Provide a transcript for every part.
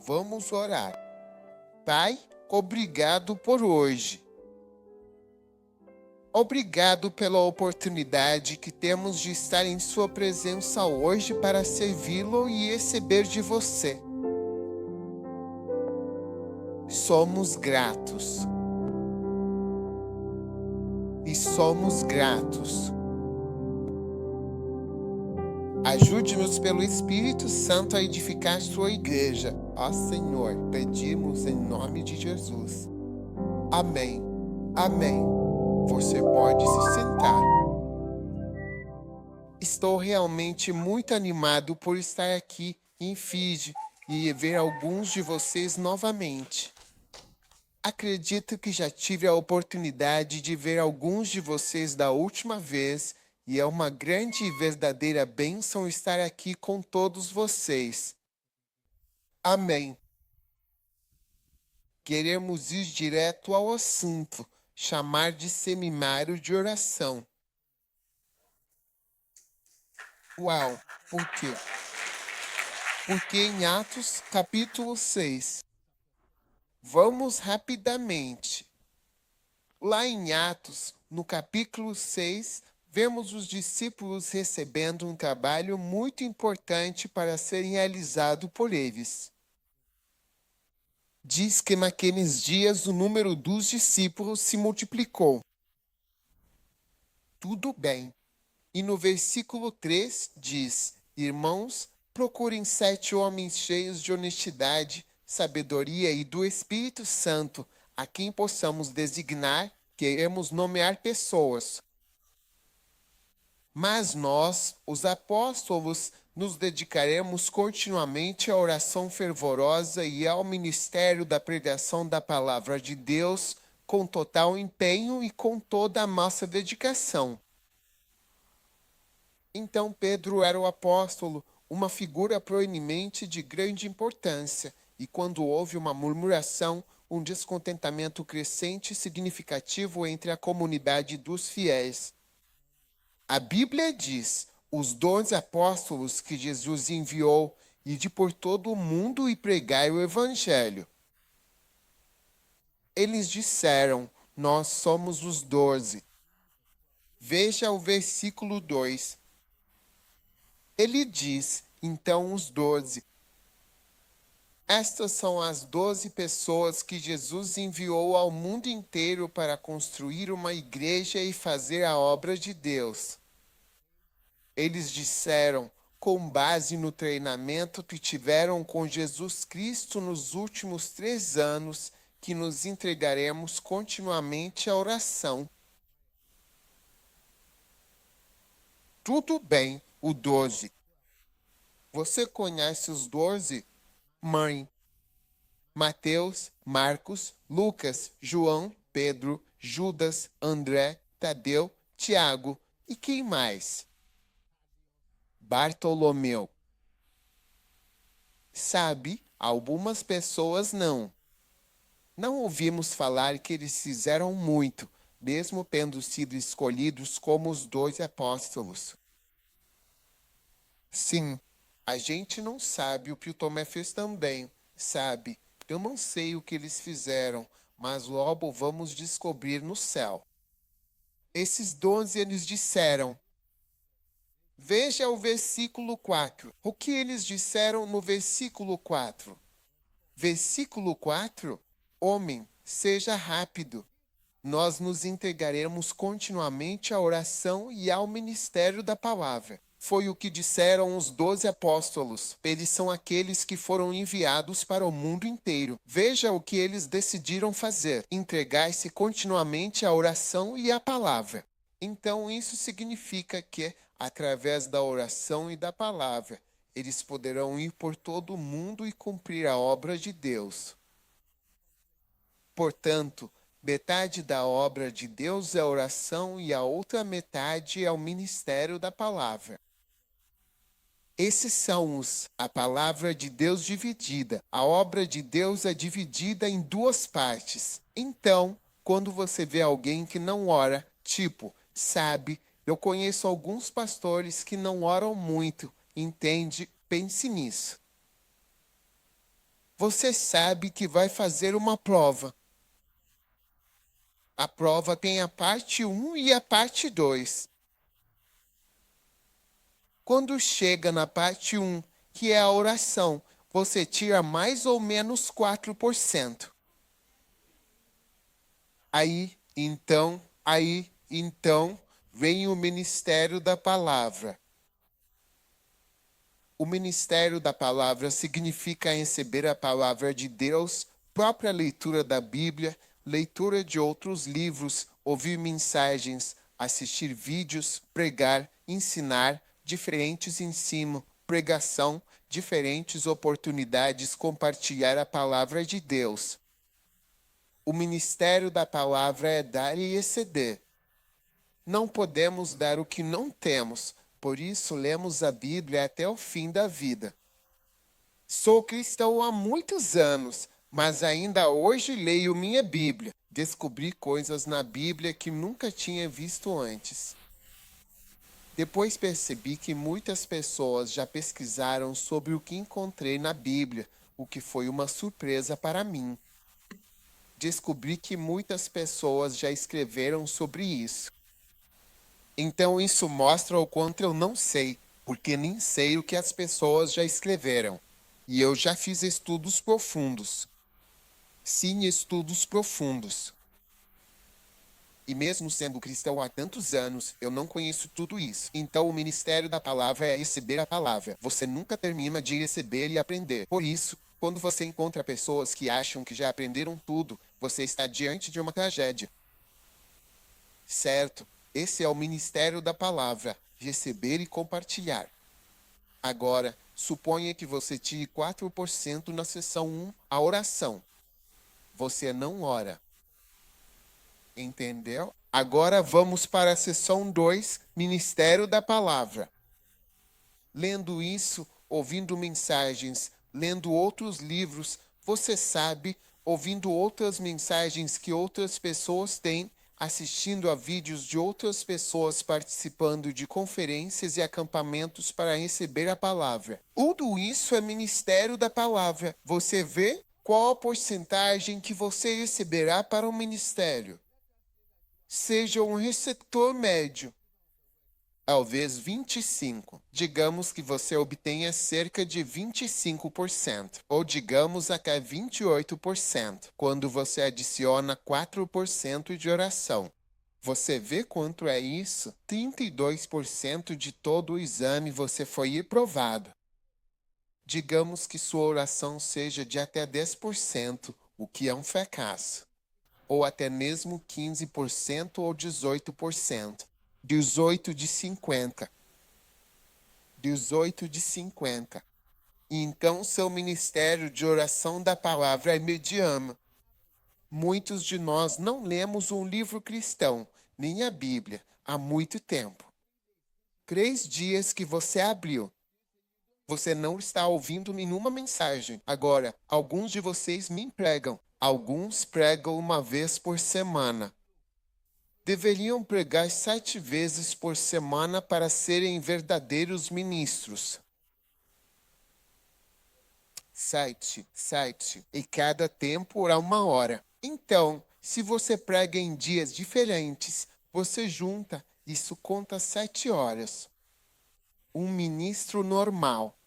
Vamos orar. Pai, obrigado por hoje. Obrigado pela oportunidade que temos de estar em Sua presença hoje para servi-lo e receber de você. Somos gratos. E somos gratos. Ajude-nos pelo Espírito Santo a edificar sua igreja. Ó Senhor, pedimos em nome de Jesus. Amém. Amém. Você pode se sentar. Estou realmente muito animado por estar aqui em Fiji e ver alguns de vocês novamente. Acredito que já tive a oportunidade de ver alguns de vocês da última vez e é uma grande e verdadeira bênção estar aqui com todos vocês. Amém. Queremos ir direto ao assunto, chamar de seminário de oração. Uau, por quê? Porque em Atos capítulo 6, vamos rapidamente. Lá em Atos, no capítulo 6, vemos os discípulos recebendo um trabalho muito importante para ser realizado por eles. Diz que naqueles dias o número dos discípulos se multiplicou. Tudo bem. E no versículo 3 diz: Irmãos, procurem 7 homens cheios de honestidade, sabedoria e do Espírito Santo, a quem possamos designar, queremos nomear pessoas. Mas nós, os apóstolos, nos dedicaremos continuamente à oração fervorosa e ao ministério da pregação da palavra de Deus com total empenho e com toda a nossa dedicação. Então Pedro era o apóstolo, uma figura proeminente de grande importância, e quando houve uma murmuração, um descontentamento crescente e significativo entre a comunidade dos fiéis. A Bíblia diz: os 12 apóstolos que Jesus enviou, ide por todo o mundo e pregai o evangelho. Eles disseram: nós somos os 12. Veja o versículo 2. Ele diz: então os 12. Estas são as 12 pessoas que Jesus enviou ao mundo inteiro para construir uma igreja e fazer a obra de Deus. Eles disseram, com base no treinamento que tiveram com Jesus Cristo nos últimos 3 anos, que nos entregaremos continuamente à oração. Tudo bem, o 12. Você conhece os 12? Mãe. Mateus, Marcos, Lucas, João, Pedro, Judas, André, Tadeu, Tiago e quem mais? Bartolomeu. Sabe, algumas pessoas não. Não ouvimos falar que eles fizeram muito, mesmo tendo sido escolhidos como os 12 apóstolos. Sim, a gente não sabe o que o Tomé fez também, sabe? Eu não sei o que eles fizeram, mas logo vamos descobrir no céu. Esses 12 eles disseram. Veja o versículo 4. O que eles disseram no versículo 4? Versículo 4. Homem, seja rápido. Nós nos entregaremos continuamente à oração e ao ministério da palavra. Foi o que disseram os 12 apóstolos. Eles são aqueles que foram enviados para o mundo inteiro. Veja o que eles decidiram fazer: entregar-se continuamente à oração e à palavra. Então, isso significa que, através da oração e da palavra, eles poderão ir por todo o mundo e cumprir a obra de Deus. Portanto, metade da obra de Deus é a oração e a outra metade é o ministério da palavra. Esses são a palavra de Deus dividida. A obra de Deus é dividida em 2 partes. Então, quando você vê alguém que não ora, sabe, eu conheço alguns pastores que não oram muito, entende? Pense nisso. Você sabe que vai fazer uma prova. A prova tem a parte 1 e a parte 2. Quando chega na parte 1, que é a oração, você tira mais ou menos 4%. Aí então, vem o ministério da palavra. O ministério da palavra significa receber a palavra de Deus, própria leitura da Bíblia, leitura de outros livros, ouvir mensagens, assistir vídeos, pregar, ensinar, diferentes ensino, pregação, diferentes oportunidades, compartilhar a palavra de Deus. O ministério da palavra é dar e exceder. Não podemos dar o que não temos, por isso lemos a Bíblia até o fim da vida. Sou cristão há muitos anos, mas ainda hoje leio minha Bíblia. Descobri coisas na Bíblia que nunca tinha visto antes. Depois percebi que muitas pessoas já pesquisaram sobre o que encontrei na Bíblia, o que foi uma surpresa para mim. Descobri que muitas pessoas já escreveram sobre isso. Então isso mostra o quanto eu não sei, porque nem sei o que as pessoas já escreveram. E eu já fiz estudos profundos. Sim, estudos profundos. E mesmo sendo cristão há tantos anos, eu não conheço tudo isso. Então o ministério da palavra é receber a palavra. Você nunca termina de receber e aprender. Por isso, quando você encontra pessoas que acham que já aprenderam tudo, você está diante de uma tragédia. Certo? Esse é o ministério da palavra, receber e compartilhar. Agora, suponha que você tire 4% na seção 1, a oração. Você não ora. Entendeu? Agora vamos para a seção 2, ministério da palavra. Lendo isso, ouvindo mensagens, lendo outros livros, você sabe, ouvindo outras mensagens que outras pessoas têm, assistindo a vídeos de outras pessoas participando de conferências e acampamentos para receber a palavra. Tudo isso é ministério da palavra. Você vê qual a porcentagem que você receberá para o ministério. Seja um receptor médio. Talvez 25%. Digamos que você obtenha cerca de 25%, ou digamos até 28%, quando você adiciona 4% de oração. Você vê quanto é isso? 32% de todo o exame você foi reprovado. Digamos que sua oração seja de até 10%, o que é um fracasso. Ou até mesmo 15% ou 18%. 18 de 50. 18 de 50. E então seu ministério de oração da palavra é mediano. Muitos de nós não lemos um livro cristão, nem a Bíblia, há muito tempo. 3 dias que você abriu. Você não está ouvindo nenhuma mensagem. Agora, alguns de vocês me pregam. Alguns pregam uma vez por semana. Deveriam pregar 7 vezes por semana para serem verdadeiros ministros. 7. E cada tempo é 1 hora. Então, se você prega em dias diferentes, você junta, isso conta 7 horas. Um ministro normal.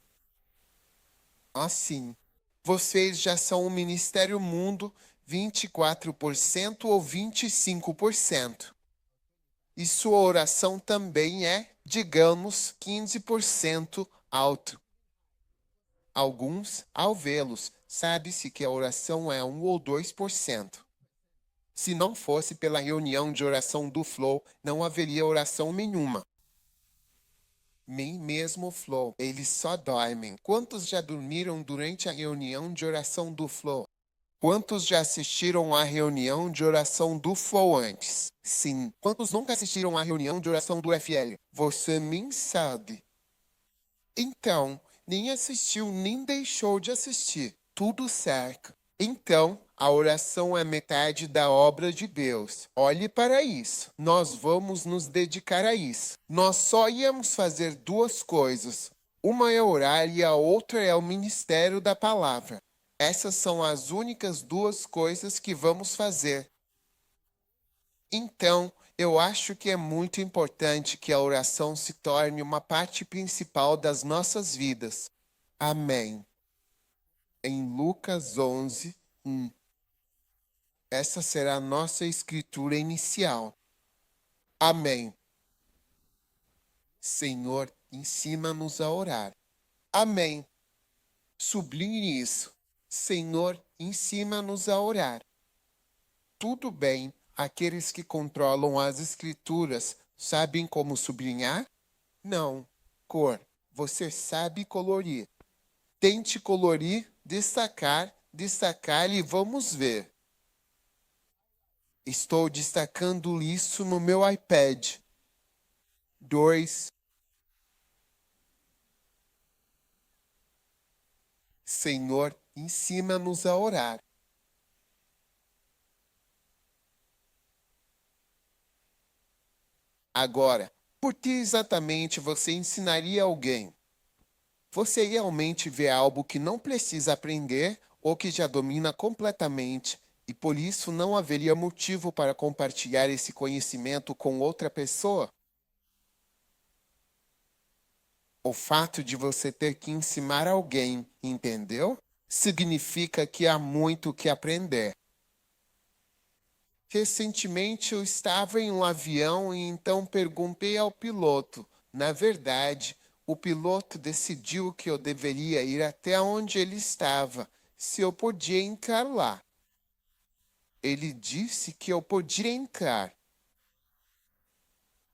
Assim, vocês já são um ministério mundo 24% ou 25%. E sua oração também é, digamos, 15% alto. Alguns, ao vê-los, sabe-se que a oração é 1 ou 2%. Se não fosse pela reunião de oração do Flow, não haveria oração nenhuma. Nem mesmo o Flow, eles só dormem. Quantos já dormiram durante a reunião de oração do Flow? Quantos já assistiram à reunião de oração do Flow antes? Sim. Quantos nunca assistiram à reunião de oração do FL? Você nem sabe. Então, nem assistiu, nem deixou de assistir. Tudo certo. Então, a oração é metade da obra de Deus. Olhe para isso. Nós vamos nos dedicar a isso. Nós só íamos fazer 2 coisas. Uma é orar e a outra é o ministério da palavra. Essas são as únicas duas coisas que vamos fazer. Então, eu acho que é muito importante que a oração se torne uma parte principal das nossas vidas. Amém. Em Lucas 11, 1. Essa será a nossa escritura inicial. Amém. Senhor, ensina-nos a orar. Amém. Sublinhe isso. Senhor, ensina-nos a orar. Tudo bem, aqueles que controlam as escrituras sabem como sublinhar? Não. Cor. Você sabe colorir. Tente colorir, destacar, destacar e vamos ver. Estou destacando isso no meu iPad. 2. Senhor, ensina-nos a orar. Agora, por que exatamente você ensinaria alguém? Você realmente vê algo que não precisa aprender ou que já domina completamente, e por isso não haveria motivo para compartilhar esse conhecimento com outra pessoa? O fato de você ter que ensinar alguém, entendeu? Significa que há muito o que aprender. Recentemente eu estava em um avião e então perguntei ao piloto. Na verdade, o piloto decidiu que eu deveria ir até onde ele estava, se eu podia entrar lá. Ele disse que eu podia entrar.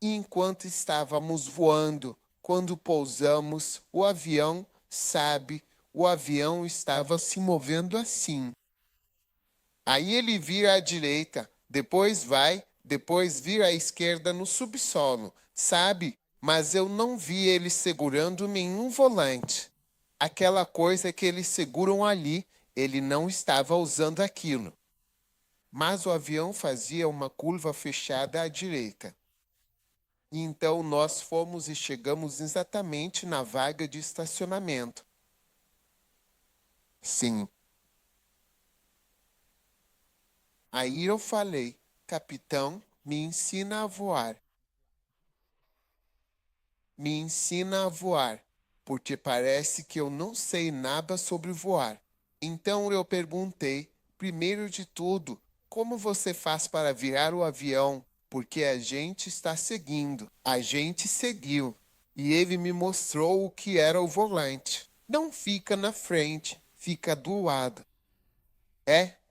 E enquanto estávamos voando, quando pousamos, o avião, o avião estava se movendo assim. Aí ele vira à direita, depois vira à esquerda no subsolo, sabe? Mas eu não vi ele segurando nenhum volante. Aquela coisa que eles seguram ali, ele não estava usando aquilo. Mas o avião fazia uma curva fechada à direita. E então nós fomos e chegamos exatamente na vaga de estacionamento. Sim. Aí eu falei, capitão, me ensina a voar. Me ensina a voar, porque parece que eu não sei nada sobre voar. Então eu perguntei, primeiro de tudo, como você faz para virar o avião? Porque a gente está seguindo. A gente seguiu. E ele me mostrou o que era o volante. Não fica na frente, fica do lado.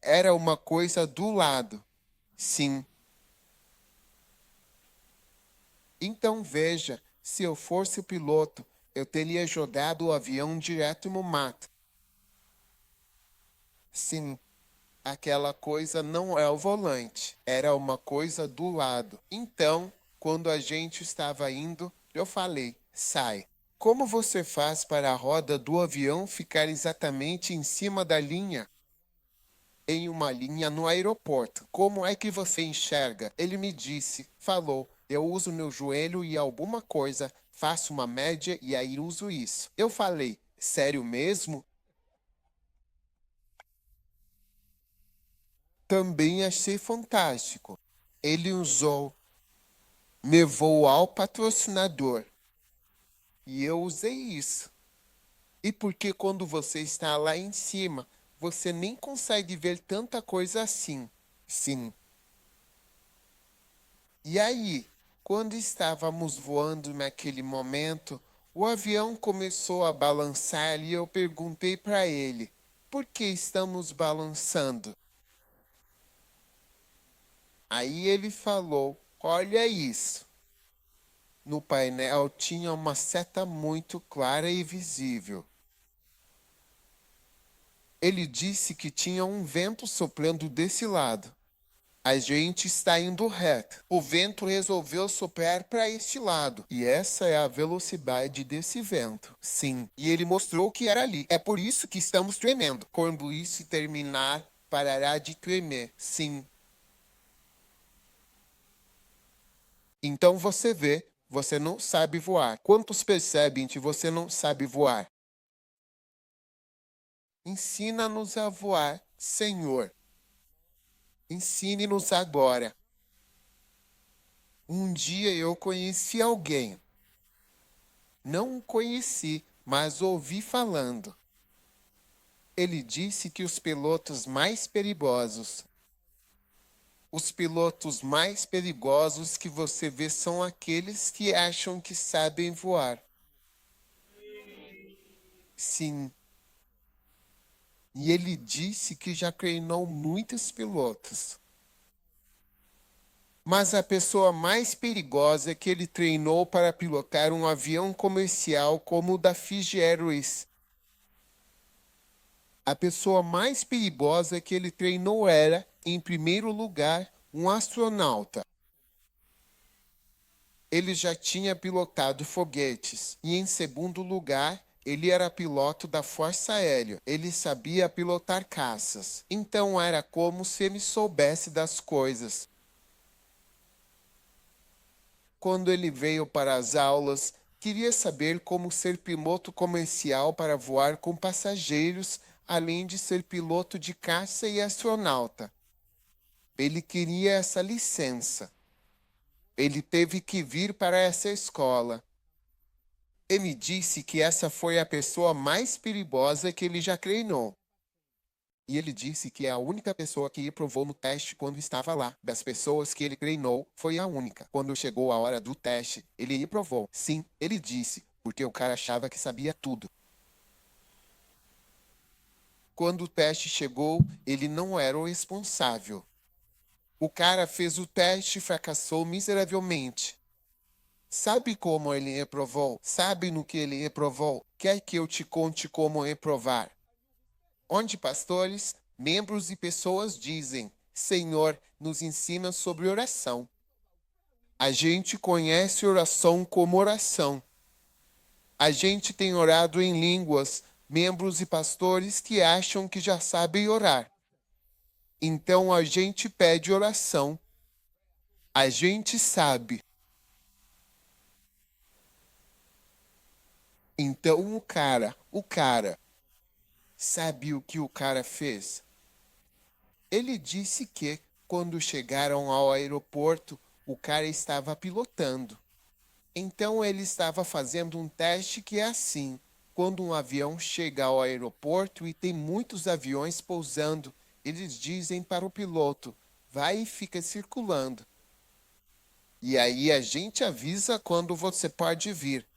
Era uma coisa do lado. Sim. Então veja, se eu fosse o piloto, eu teria jogado o avião direto no mato. Sim, aquela coisa não é o volante, era uma coisa do lado. Então, quando a gente estava indo, eu falei: sai. Como você faz para a roda do avião ficar exatamente em cima da linha? Em uma linha no aeroporto. Como é que você enxerga? Ele me disse, falou, eu uso meu joelho e alguma coisa, faço uma média e aí uso isso. Eu falei, sério mesmo? Também achei fantástico. Ele usou, levou ao patrocinador e eu usei isso. E porque quando você está lá em cima, você nem consegue ver tanta coisa assim. Sim. E aí, quando estávamos voando naquele momento, o avião começou a balançar e eu perguntei para ele: por que estamos balançando? Aí ele falou: olha isso. No painel tinha uma seta muito clara e visível. Ele disse que tinha um vento soprando desse lado. A gente está indo reto. O vento resolveu soprar para este lado. E essa é a velocidade desse vento. Sim. E ele mostrou que era ali. É por isso que estamos tremendo. Quando isso terminar, parará de tremer. Sim. Então você vê, você não sabe voar. Quantos percebem que você não sabe voar? Ensina-nos a voar, Senhor. Ensine-nos agora. Um dia eu conheci alguém. Não o conheci, mas ouvi falando. Ele disse que os pilotos mais perigosos que você vê são aqueles que acham que sabem voar. Sim. E ele disse que já treinou muitos pilotos. Mas a pessoa mais perigosa que ele treinou para pilotar um avião comercial como o da Fiji Airways. A pessoa mais perigosa que ele treinou era, em primeiro lugar, um astronauta. Ele já tinha pilotado foguetes. E, em segundo lugar, ele era piloto da Força Aérea. Ele sabia pilotar caças. Então era como se ele soubesse das coisas. Quando ele veio para as aulas, queria saber como ser piloto comercial para voar com passageiros, além de ser piloto de caça e astronauta. Ele queria essa licença. Ele teve que vir para essa escola. Ele disse que essa foi a pessoa mais perigosa que ele já treinou. E ele disse que é a única pessoa que reprovou no teste quando estava lá. Das pessoas que ele treinou, foi a única. Quando chegou a hora do teste, ele reprovou. Sim, ele disse, porque o cara achava que sabia tudo. Quando o teste chegou, ele não era o responsável. O cara fez o teste e fracassou miseravelmente. Sabe como ele reprovou? Sabe no que ele reprovou? Quer que eu te conte como reprovar? Onde pastores, membros e pessoas dizem: Senhor, nos ensina sobre oração. A gente conhece oração como oração. A gente tem orado em línguas, membros e pastores que acham que já sabem orar. Então a gente pede oração. A gente sabe. Então o cara, sabe o que o cara fez? Ele disse que, quando chegaram ao aeroporto, o cara estava pilotando. Então ele estava fazendo um teste que é assim: quando um avião chega ao aeroporto e tem muitos aviões pousando, eles dizem para o piloto: vai e fica circulando. E aí a gente avisa quando você pode vir.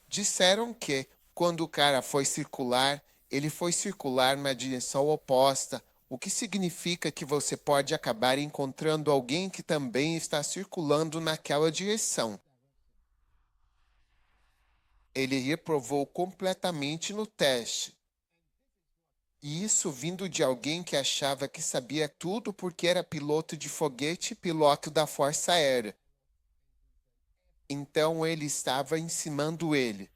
Disseram que, quando o cara foi circular, ele foi circular na direção oposta, o que significa que você pode acabar encontrando alguém que também está circulando naquela direção. Ele reprovou completamente no teste. E isso vindo de alguém que achava que sabia tudo porque era piloto de foguete e piloto da Força Aérea. Então ele estava ensinando ele.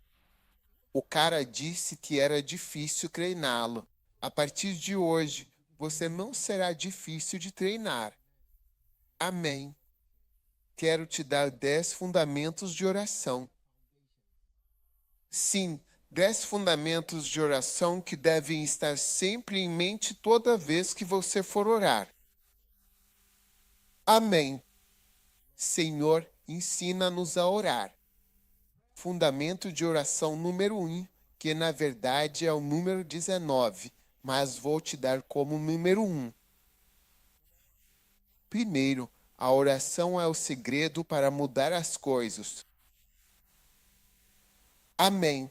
O cara disse que era difícil treiná-lo. A partir de hoje, você não será difícil de treinar. Amém. Quero te dar 10 fundamentos de oração. Sim, 10 fundamentos de oração que devem estar sempre em mente toda vez que você for orar. Amém. Senhor, ensina-nos a orar. Fundamento de oração número 1, que na verdade é o número 19, mas vou te dar como número 1. Primeiro, a oração é o segredo para mudar as coisas. Amém.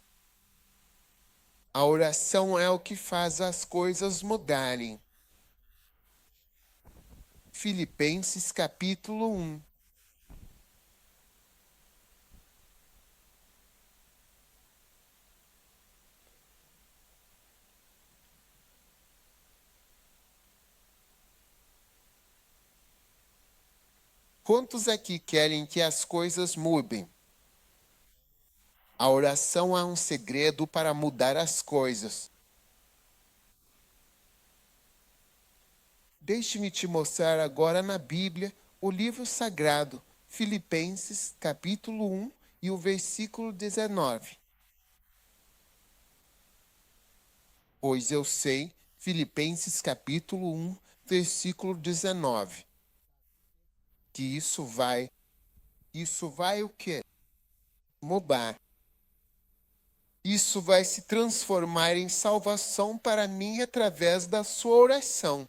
A oração é o que faz as coisas mudarem. Filipenses capítulo 1. Quantos aqui querem que as coisas mudem? A oração é um segredo para mudar as coisas. Deixe-me te mostrar agora na Bíblia o livro sagrado, Filipenses, capítulo 1 e o versículo 19. Pois eu sei, Filipenses capítulo 1, versículo 19, que isso vai o quê? Mudar. Isso vai se transformar em salvação para mim através da sua oração.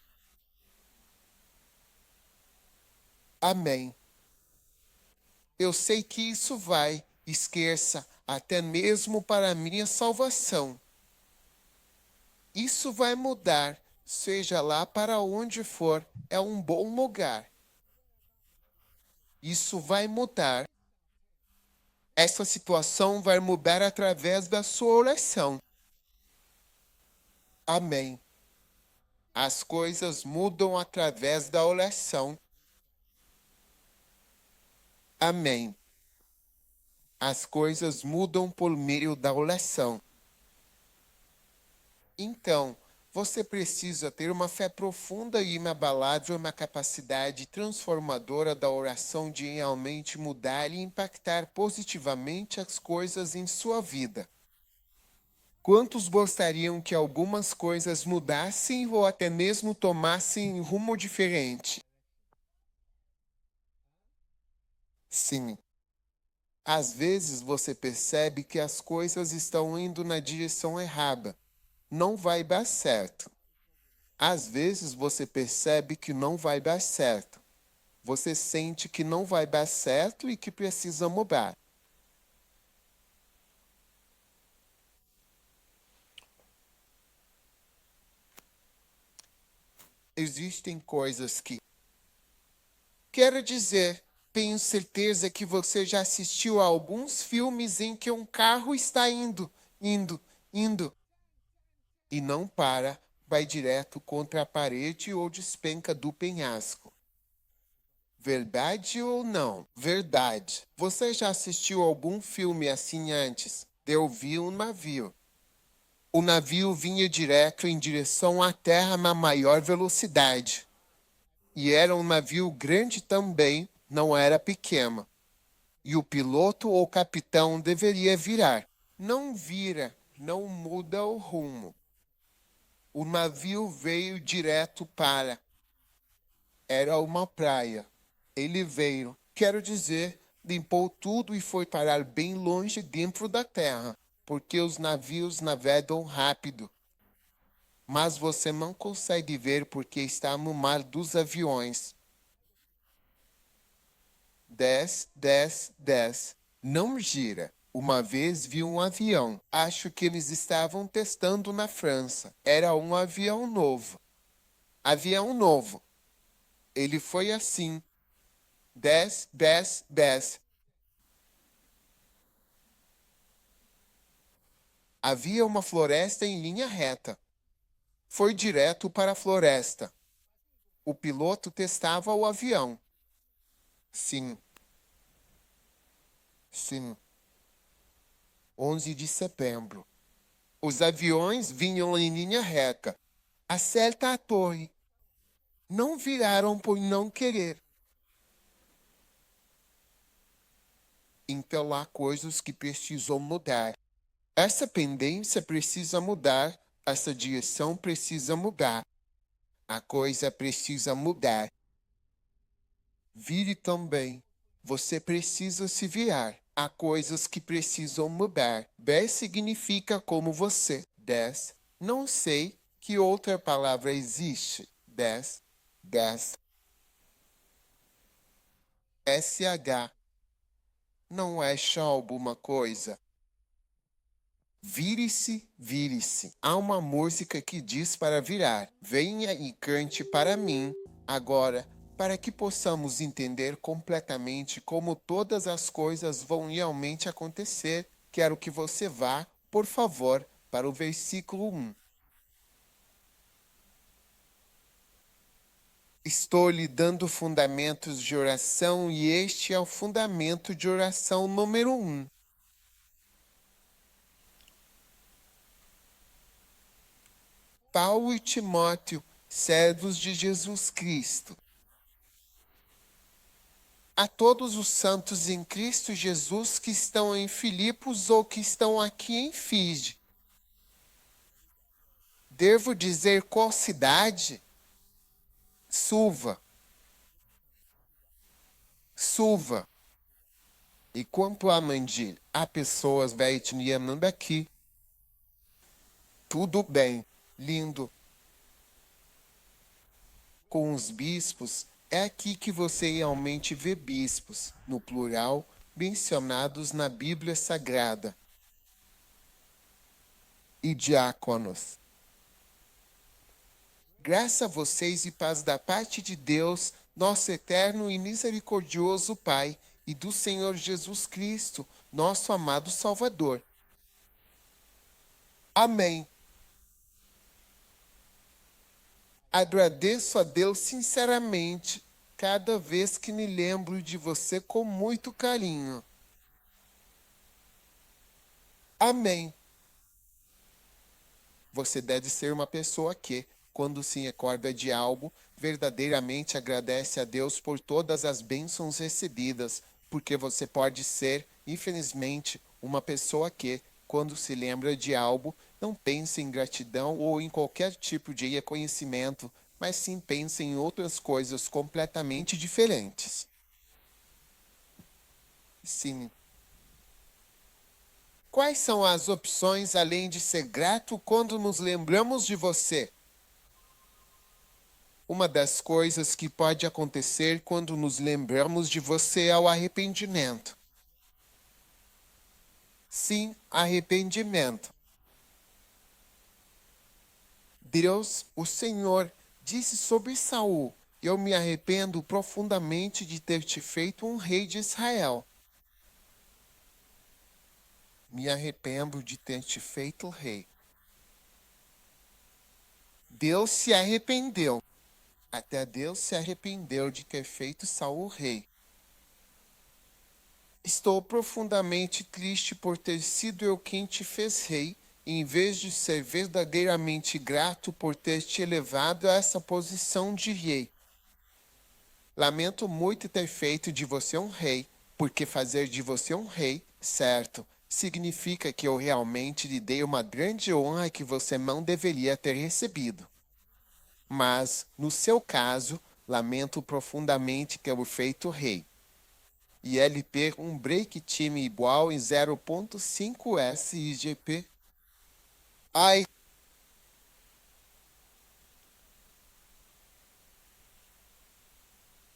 Amém. Eu sei que isso vai, esqueça, até mesmo para a minha salvação. Isso vai mudar, seja lá para onde for, é um bom lugar. Isso vai mudar. Essa situação vai mudar através da sua oração. Amém. As coisas mudam através da oração. Amém. As coisas mudam por meio da oração. Então, você precisa ter uma fé profunda e inabalável, uma capacidade transformadora da oração de realmente mudar e impactar positivamente as coisas em sua vida. Quantos gostariam que algumas coisas mudassem ou até mesmo tomassem rumo diferente? Sim. Às vezes você percebe que as coisas estão indo na direção errada. Não vai dar certo. Às vezes você percebe que não vai dar certo. Você sente que não vai dar certo e que precisa mudar. Existem coisas que. Quero dizer, tenho certeza que você já assistiu a alguns filmes em que um carro está indo, e não para, vai direto contra a parede ou despenca do penhasco. Verdade ou não? Verdade. Você já assistiu algum filme assim antes? Eu vi um navio. O navio vinha direto em direção à terra na maior velocidade. E era um navio grande também, não era pequeno. E o piloto ou capitão deveria virar. Não vira, não muda o rumo. O navio veio direto para. Era uma praia. Ele veio, quero dizer, limpou tudo e foi parar bem longe dentro da terra, porque os navios navegam rápido. Mas você não consegue ver porque está no mar dos aviões. 10. Não gira. Uma vez vi um avião. Acho que eles estavam testando na França. Era um avião novo. Avião novo. Ele foi assim. 10. Havia uma floresta em linha reta. Foi direto para a floresta. O piloto testava o avião. Sim. Sim. 11 de setembro. Os aviões vinham em linha reta. Acerta a torre. Não viraram por não querer. Então há coisas que precisam mudar. Essa pendência precisa mudar. Essa direção precisa mudar. A coisa precisa mudar. Vire também. Você precisa se virar. Há coisas que precisam mudar. 10 significa como você. 10. Não sei que outra palavra existe. 10. SH. Não é só alguma coisa. Vire-se, vire-se. Há uma música que diz para virar. Venha e cante para mim. Agora, para que possamos entender completamente como todas as coisas vão realmente acontecer, quero que você vá, por favor, para o versículo 1. Estou lhe dando fundamentos de oração e este é o fundamento de oração número 1. Paulo e Timóteo, servos de Jesus Cristo. A todos os santos em Cristo Jesus que estão em Filipos ou que estão aqui em Fide. Devo dizer qual cidade? Suva. Suva. E quanto a Mandir, há pessoas vietnamianas aqui. Tudo bem, lindo. Com os bispos, é aqui que você realmente vê bispos, no plural, mencionados na Bíblia Sagrada. E diáconos. Graça a vocês e paz da parte de Deus, nosso eterno e misericordioso Pai, e do Senhor Jesus Cristo, nosso amado Salvador. Amém. Agradeço a Deus sinceramente cada vez que me lembro de você com muito carinho. Amém. Você deve ser uma pessoa que, quando se recorda de algo, verdadeiramente agradece a Deus por todas as bênçãos recebidas, porque você pode ser, infelizmente, uma pessoa que, quando se lembra de algo, não pensa em gratidão ou em qualquer tipo de reconhecimento, mas sim pensa em outras coisas completamente diferentes. Sim. Quais são as opções além de ser grato quando nos lembramos de você? Uma das coisas que pode acontecer quando nos lembramos de você é o arrependimento. Sim, arrependimento. Deus, o Senhor, disse sobre Saul: Eu me arrependo profundamente de ter te feito um rei de Israel. Me arrependo de ter te feito rei. Deus se arrependeu. Até Deus se arrependeu de ter feito Saul rei. Estou profundamente triste por ter sido eu quem te fez rei, em vez de ser verdadeiramente grato por ter te elevado a essa posição de rei. Lamento muito ter feito de você um rei, porque fazer de você um rei, certo, significa que eu realmente lhe dei uma grande honra que você não deveria ter recebido. Mas, no seu caso, lamento profundamente ter o feito rei. ILP um break time igual em 0.5 SIGP. Ai.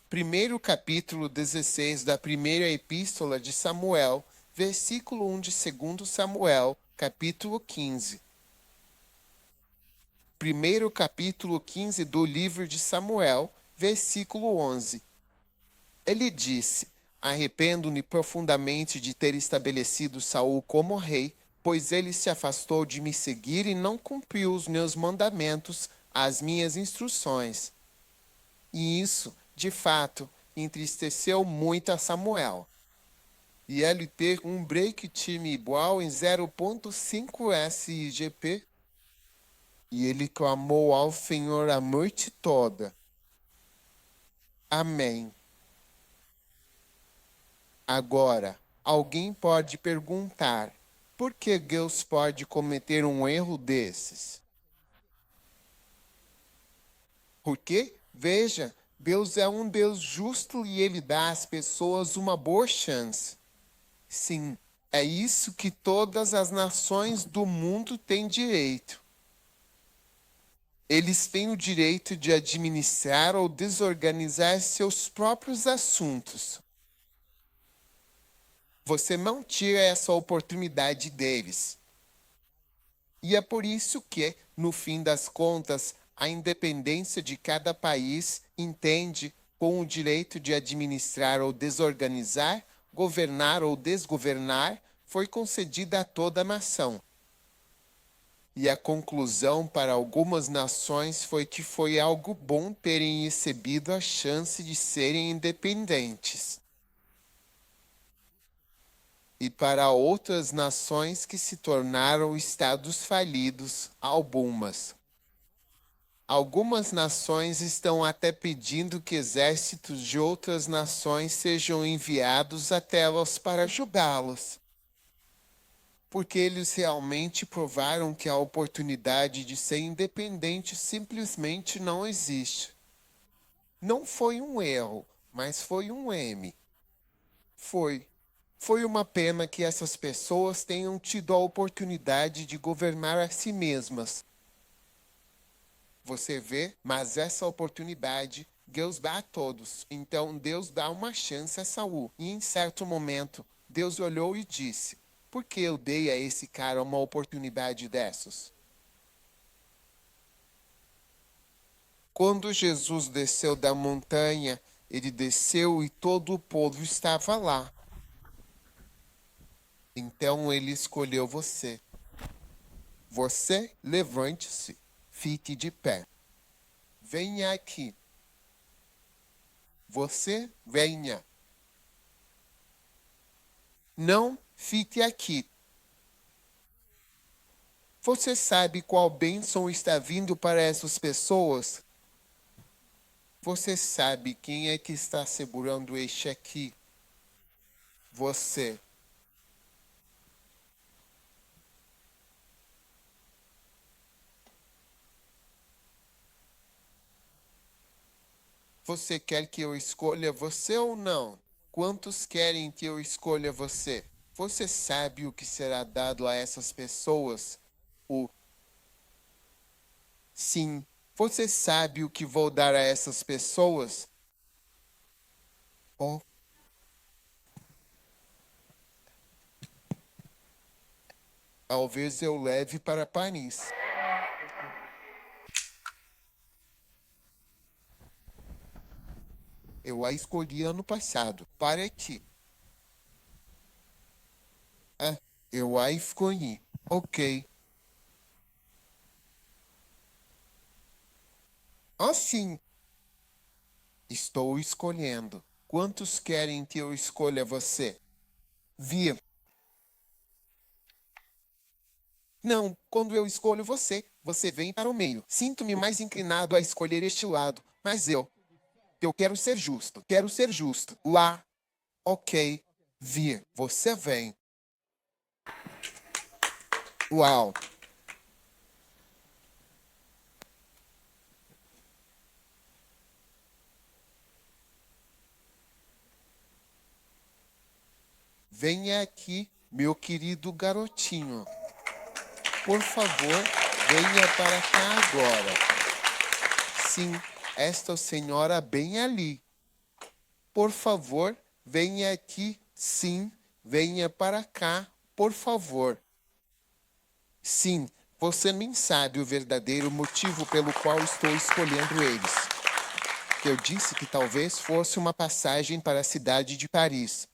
Primeiro capítulo 16 da primeira epístola de Samuel, versículo 1 de 2 Samuel, capítulo 15. Primeiro capítulo 15 do livro de Samuel, versículo 11. Ele disse: Arrependo-me profundamente de ter estabelecido Saul como rei, pois ele se afastou de me seguir e não cumpriu os meus mandamentos, as minhas instruções. E isso, de fato, entristeceu muito a Samuel. E ele ter um break time igual em 0.5 SIGP. E ele clamou ao Senhor a noite toda. Amém. Agora, alguém pode perguntar: por que Deus pode cometer um erro desses? Porque, veja, Deus é um Deus justo e ele dá às pessoas uma boa chance. Sim, é isso que todas as nações do mundo têm direito. Eles têm o direito de administrar ou desorganizar seus próprios assuntos. Você não tira essa oportunidade deles. E é por isso que, no fim das contas, a independência de cada país entende com o direito de administrar ou desorganizar, governar ou desgovernar, foi concedida a toda a nação. E a conclusão para algumas nações foi que foi algo bom terem recebido a chance de serem independentes. E para outras nações que se tornaram estados falidos, algumas. Algumas nações estão até pedindo que exércitos de outras nações sejam enviados até elas para julgá-los. porque eles realmente provaram que a oportunidade de ser independente simplesmente não existe. Não foi um erro, mas foi um M. Foi. Foi uma pena que essas pessoas tenham tido a oportunidade de governar a si mesmas. Você vê? Mas essa oportunidade Deus dá a todos. Então Deus dá uma chance a Saul. E em certo momento, Deus olhou e disse: por que eu dei a esse cara uma oportunidade dessas? Quando Jesus desceu da montanha, ele desceu e todo o povo estava lá. Então ele escolheu você. Você, levante-se, fique de pé. Venha aqui. Você, venha. Não fique aqui. Você sabe qual bênção está vindo para essas pessoas? Você sabe quem é que está segurando este aqui? Você. Você quer que eu escolha você ou não? Quantos querem que eu escolha você? Você sabe o que será dado a essas pessoas? O sim. Você sabe o que vou dar a essas pessoas? Oh, talvez eu leve para Paris. Eu a escolhi ano passado. Para aqui. Ah, eu a escolhi. Ok. Assim, estou escolhendo. Quantos querem que eu escolha você? Vir. Não, quando eu escolho você, você vem para o meio. Sinto-me mais inclinado a escolher este lado, mas eu quero ser justo. Quero ser justo. Lá, ok. Vir, você vem. Uau. Venha aqui, meu querido garotinho. Por favor, venha para cá agora. Sim, esta senhora bem ali. Por favor, venha aqui. Sim, venha para cá, por favor. Sim, você nem sabe o verdadeiro motivo pelo qual estou escolhendo eles. Eu disse que talvez fosse uma passagem para a cidade de Paris.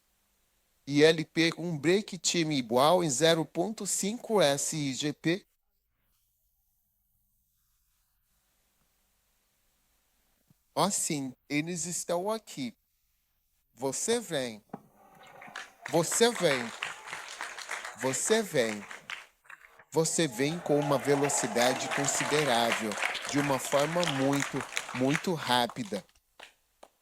E LP com um break time igual em 0.5 SIGP. Ó sim, eles estão aqui. Você vem. Você vem. Você vem. Você vem com uma velocidade considerável, de uma forma muito rápida.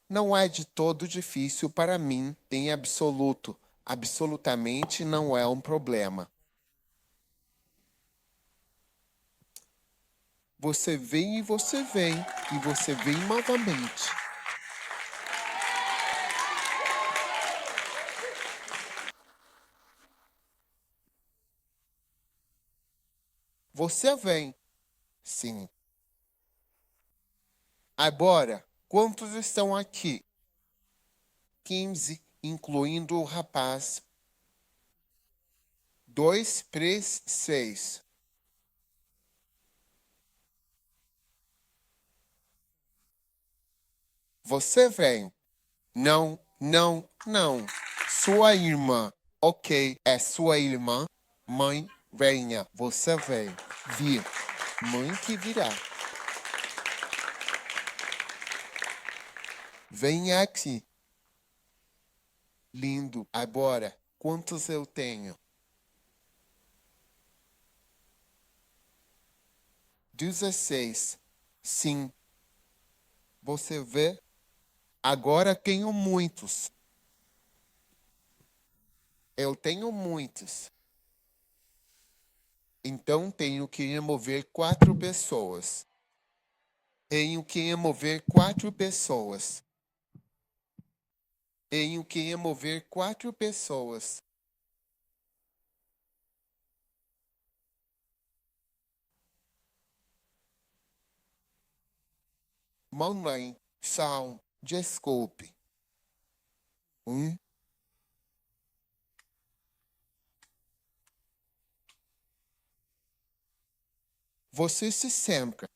Não é de todo difícil para mim, em absoluto. Absolutamente não é um problema. Você vem e você vem, e você vem novamente. Você vem. Sim. Agora, quantos estão aqui? 15, incluindo o rapaz. 2, 3, 6. Você vem. Não, não, não. Sua irmã. Ok, é sua irmã. Mãe, venha. Você vem. Vir. Mãe que virá. Venha aqui. Lindo. Agora, quantos eu tenho? 16. Sim. Você vê? Agora tenho muitos. Eu tenho muitos. Então tenho que remover 4 pessoas. Tenho que remover 4 pessoas. Tenho que remover 4 pessoas. Mamãe, Sal, desculpe. Hum? Você se senta.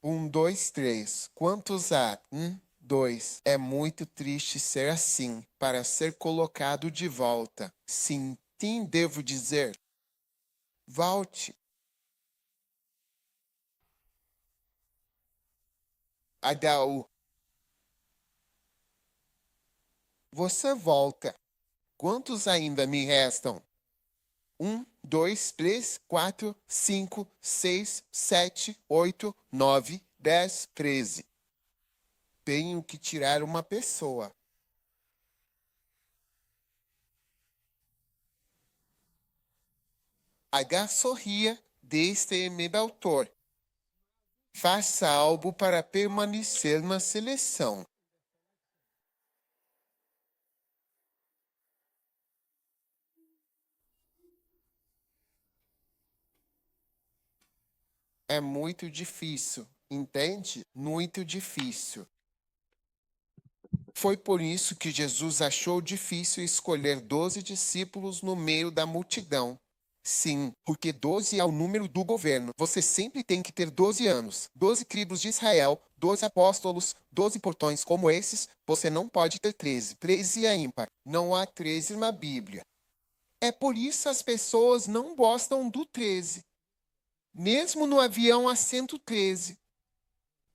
1, 2, 3. Quantos há? 1, 2. É muito triste ser assim, para ser colocado de volta. Sim, devo dizer. Volte. Adaú. Você volta. Quantos ainda me restam? 1, 2, 3, 4, 5, 6, 7, 8, 9, 10, 13. Tenho que tirar uma pessoa. H sorria deste autor. Faça algo para permanecer na seleção. É muito difícil, entende? Muito difícil. Foi por isso que Jesus achou difícil escolher 12 discípulos no meio da multidão. Sim, porque 12 é o número do governo. Você sempre tem que ter 12 anos, 12 tribos de Israel, 12 apóstolos, 12 portões como esses. Você não pode ter 13. 13 é ímpar. Não há 13 na Bíblia. É por isso as pessoas não gostam do 13. Mesmo no avião assento 13.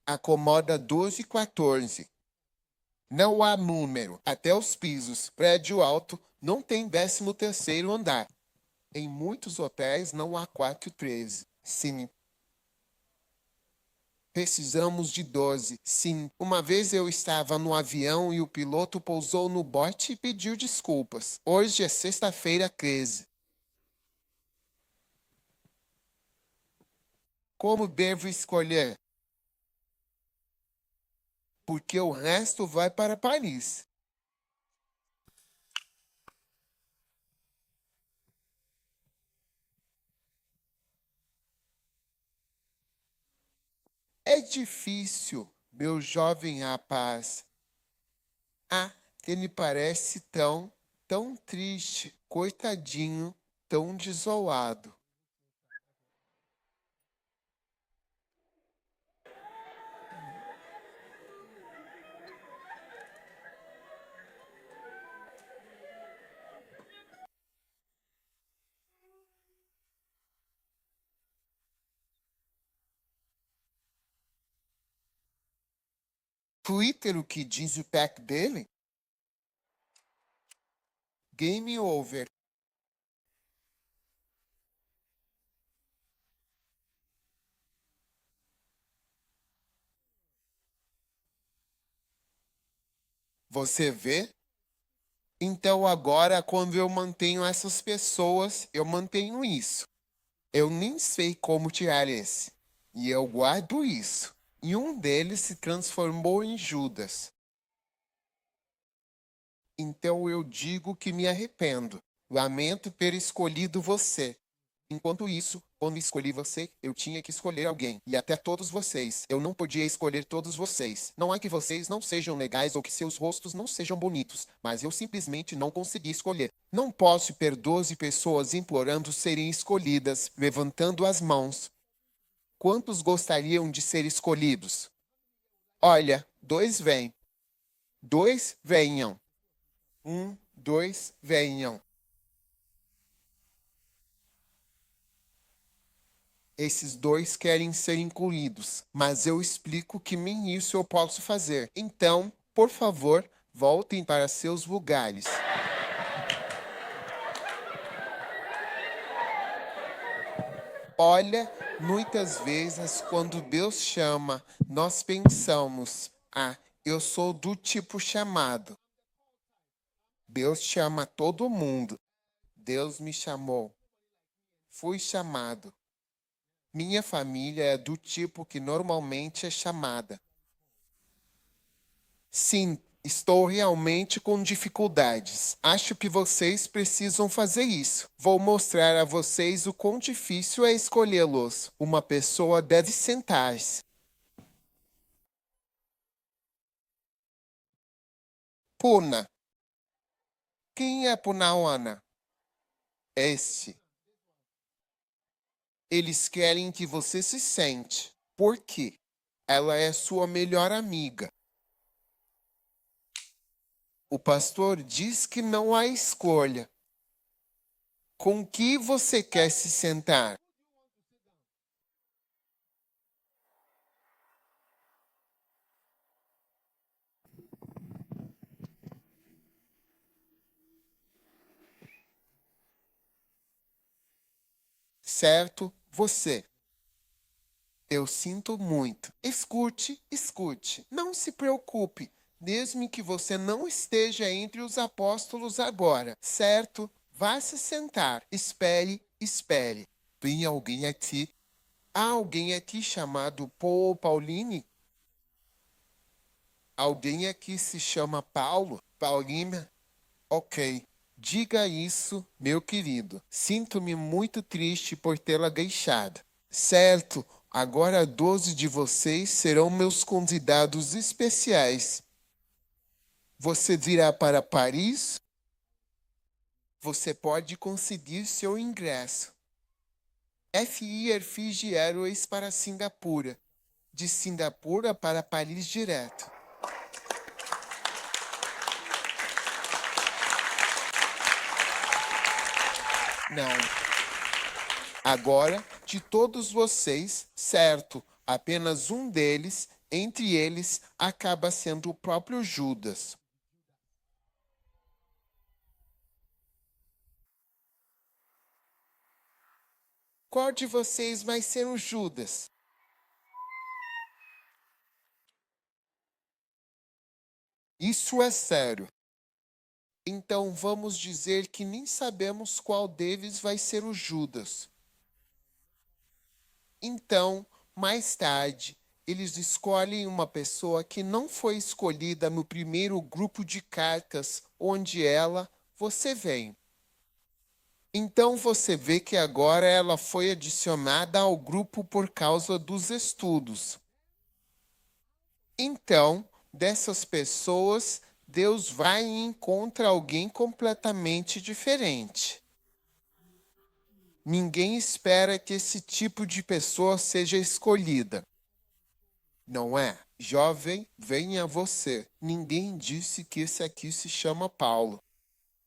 Acomoda 12 e 14. Não há número. Até os pisos. Prédio alto não tem 13º andar. Em muitos hotéis não há 4 e 13. Sim. Precisamos de 12. Sim. Uma vez eu estava no avião e o piloto pousou no bote e pediu desculpas. Hoje é sexta-feira 13. Como devo escolher? Porque o resto vai para Paris. É difícil, meu jovem rapaz. Ah, ele parece tão triste, coitadinho, tão desolado. Twitter, o que diz o pack dele? Game over. Você vê? Então agora, quando eu mantenho essas pessoas, eu mantenho isso. Eu nem sei como tirar esse. E eu guardo isso. E um deles se transformou em Judas. Então eu digo que me arrependo. Lamento ter escolhido você. Enquanto isso, quando escolhi você, eu tinha que escolher alguém. E até todos vocês. Eu não podia escolher todos vocês. Não é que vocês não sejam legais ou que seus rostos não sejam bonitos, mas eu simplesmente não consegui escolher. Não posso ter 12 pessoas implorando serem escolhidas, levantando as mãos. Quantos gostariam de ser escolhidos? Olha, 2 vêm. 2 venham. 1, 2 venham. Esses 2 querem ser incluídos, mas eu explico que nem isso eu posso fazer. Então, por favor, voltem para seus lugares. Olha, muitas vezes quando Deus chama, nós pensamos: ah, eu sou do tipo chamado. Deus chama todo mundo. Deus me chamou. Fui chamado. Minha família é do tipo que normalmente é chamada. Sim, estou realmente com dificuldades. Acho que vocês precisam fazer isso. Vou mostrar a vocês o quão difícil é escolhê-los. Uma pessoa deve sentar-se. Puna. Quem é Punawana? Este. Eles querem que você se sente. Por quê? Ela é sua melhor amiga. O pastor diz que não há escolha. Com que você quer se sentar? Certo? Você. Eu sinto muito. Escute, escute. Não se preocupe, mesmo que você não esteja entre os apóstolos agora, certo? Vá se sentar. Espere, espere. Tem alguém aqui? Há alguém aqui chamado Paul Pauline? Alguém aqui se chama Paulo? Paulina? Ok. Diga isso, meu querido. Sinto-me muito triste por tê-la deixado. Certo, agora 12 de vocês serão meus convidados especiais. Você virá para Paris? Você pode conseguir seu ingresso. FI Airfiji Airways para Singapura. De Singapura para Paris direto. Não. Agora, de todos vocês, certo, apenas um deles, entre eles, acaba sendo o próprio Judas. Qual de vocês vai ser o Judas? Isso é sério. Então vamos dizer que nem sabemos qual deles vai ser o Judas. Então, mais tarde, eles escolhem uma pessoa que não foi escolhida no primeiro grupo de cartas onde você vem. Então você vê que agora ela foi adicionada ao grupo por causa dos estudos. Então, dessas pessoas, Deus vai e encontra alguém completamente diferente. Ninguém espera que esse tipo de pessoa seja escolhida. Não é? Jovem, venha você. Ninguém disse que esse aqui se chama Paulo.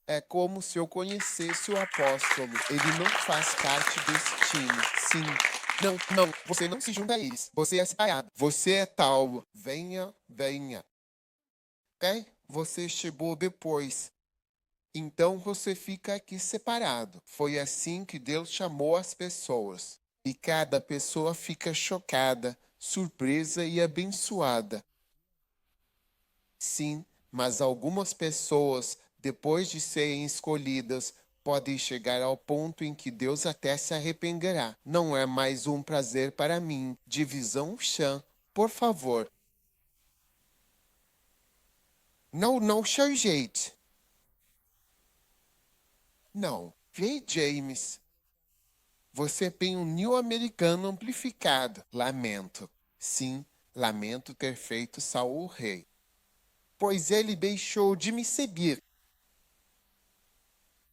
É como se eu conhecesse o apóstolo. Ele não faz parte desse time. Sim. Não, não, você não se junta a eles. Você é separado. Você é tal. Venha, venha. Ok? Você chegou depois. Então você fica aqui separado. Foi assim que Deus chamou as pessoas. E cada pessoa fica chocada, surpresa e abençoada. Sim, mas algumas pessoas, depois de serem escolhidas, podem chegar ao ponto em que Deus até se arrependerá. Não é mais um prazer para mim. Divisão Chan, por favor. Não, não, Chargate. Não, J. James. Você tem um New Americano amplificado. Lamento. Sim, lamento ter feito Saul rei. Pois ele deixou de me seguir.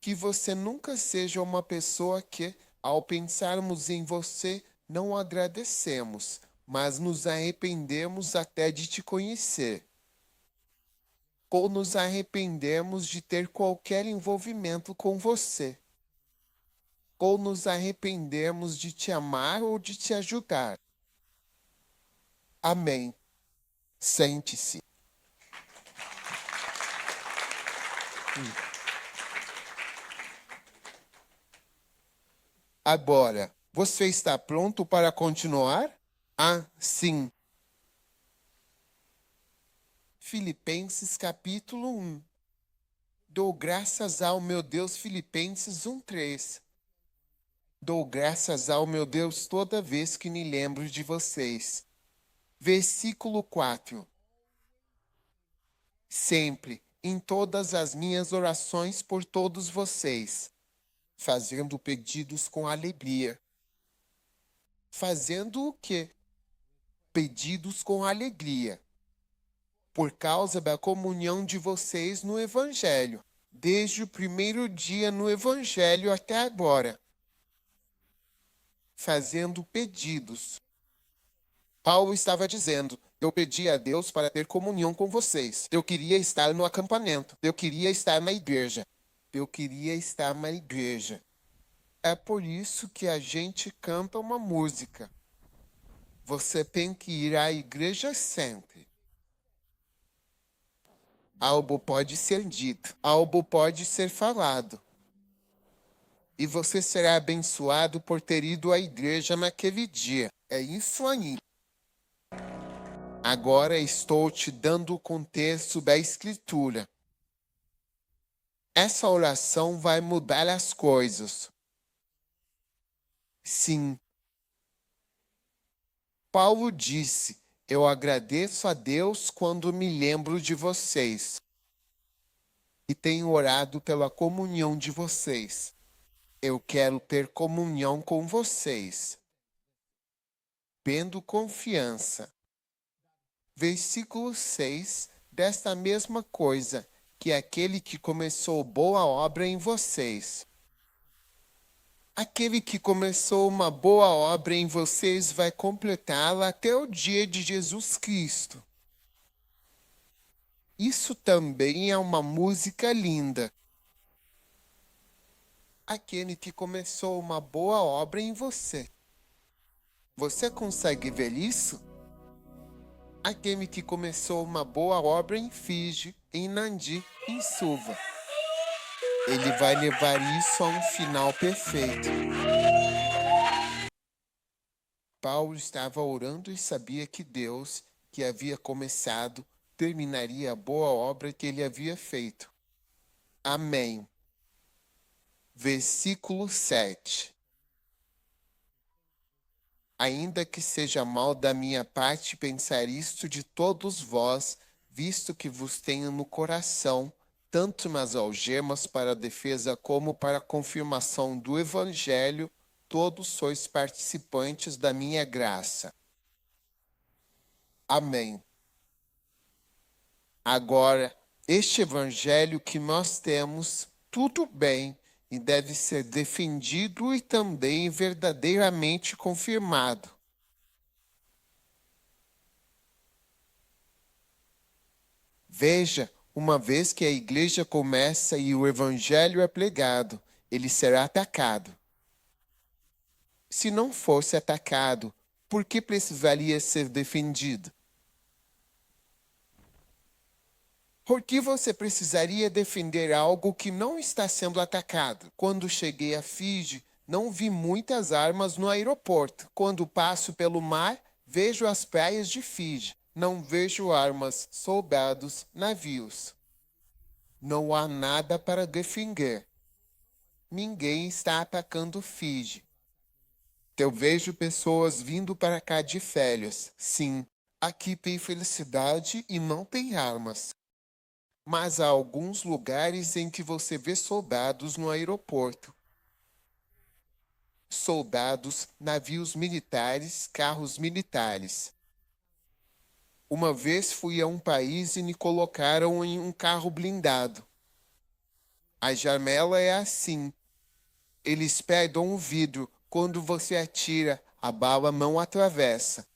Que você nunca seja uma pessoa que, ao pensarmos em você, não agradecemos, mas nos arrependemos até de te conhecer. Ou nos arrependemos de ter qualquer envolvimento com você. Ou nos arrependemos de te amar ou de te ajudar. Amém. Sente-se. Agora, você está pronto para continuar? Ah, sim. Filipenses capítulo 1. Dou graças ao meu Deus, Filipenses 1:3. Dou graças ao meu Deus toda vez que me lembro de vocês. Versículo 4. Sempre, em todas as minhas orações por todos vocês, fazendo pedidos com alegria. Fazendo o quê? Pedidos com alegria. Por causa da comunhão de vocês no Evangelho, desde o primeiro dia no Evangelho até agora. Fazendo pedidos. Paulo estava dizendo: eu pedi a Deus para ter comunhão com vocês. Eu queria estar no acampamento. Eu queria estar na igreja. Eu queria estar na igreja. É por isso que a gente canta uma música. Você tem que ir à igreja sempre. Algo pode ser dito, algo pode ser falado. E você será abençoado por ter ido à igreja naquele dia. É isso aí. Agora estou te dando o contexto da Escritura. Essa oração vai mudar as coisas. Sim. Paulo disse: eu agradeço a Deus quando me lembro de vocês. E tenho orado pela comunhão de vocês. Eu quero ter comunhão com vocês. Tendo confiança. Versículo 6, desta mesma coisa, que aquele que começou boa obra em vocês. Aquele que começou uma boa obra em vocês vai completá-la até o dia de Jesus Cristo. Isso também é uma música linda. Aquele que começou uma boa obra em você. Você consegue ver isso? Aquele que começou uma boa obra em Fiji, em Nandi, em Suva. Ele vai levar isso a um final perfeito. Paulo estava orando e sabia que Deus, que havia começado, terminaria a boa obra que ele havia feito. Amém. Versículo 7. Ainda que seja mal da minha parte pensar isto de todos vós, visto que vos tenho no coração, tanto nas algemas para a defesa como para a confirmação do Evangelho, todos sois participantes da minha graça. Amém. Agora, este Evangelho que nós temos, tudo bem, e deve ser defendido e também verdadeiramente confirmado. Veja, uma vez que a igreja começa e o evangelho é pregado, ele será atacado. Se não fosse atacado, por que precisaria ser defendido? Por que você precisaria defender algo que não está sendo atacado? Quando cheguei a Fiji, não vi muitas armas no aeroporto. Quando passo pelo mar, vejo as praias de Fiji. Não vejo armas, soldados, navios. Não há nada para defender. Ninguém está atacando Fiji. Eu vejo pessoas vindo para cá de férias. Sim, aqui tem felicidade e não tem armas. Mas há alguns lugares em que você vê soldados no aeroporto. Soldados, navios militares, carros militares. Uma vez fui a um país e me colocaram em um carro blindado. A janela é assim. Eles pegam o vidro. Quando você atira, a bala não atravessa.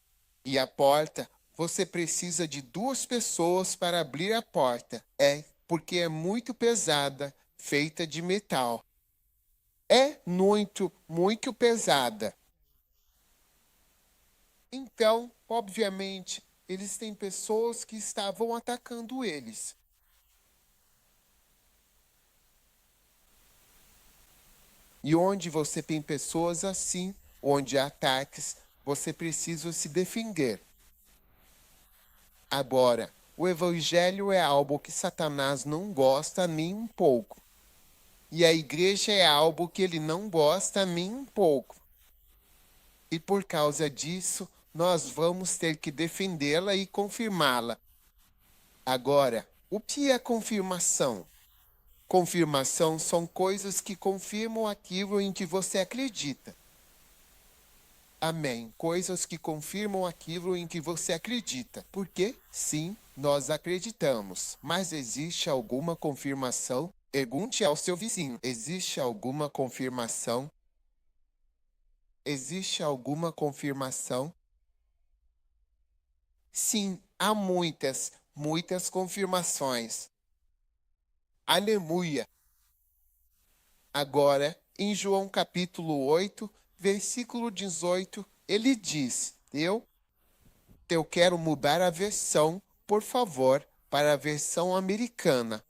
E a porta, você precisa de 2 pessoas para abrir a porta. Porque é muito pesada, feita de metal. É muito, muito pesada. Então, obviamente, eles têm pessoas que estavam atacando eles. E onde você tem pessoas assim, onde há ataques, você precisa se defender. Agora, o evangelho é algo que Satanás não gosta nem um pouco. E a igreja é algo que ele não gosta nem um pouco. E por causa disso, nós vamos ter que defendê-la e confirmá-la. Agora, o que é confirmação? Confirmação são coisas que confirmam aquilo em que você acredita. Amém. Coisas que confirmam aquilo em que você acredita. Porque, sim, nós acreditamos. Mas existe alguma confirmação? Pergunte ao seu vizinho. Existe alguma confirmação? Existe alguma confirmação? Sim, há muitas confirmações. Aleluia! Agora, em João capítulo 8, versículo 18, ele diz: Eu quero mudar a versão, por favor, para a versão americana.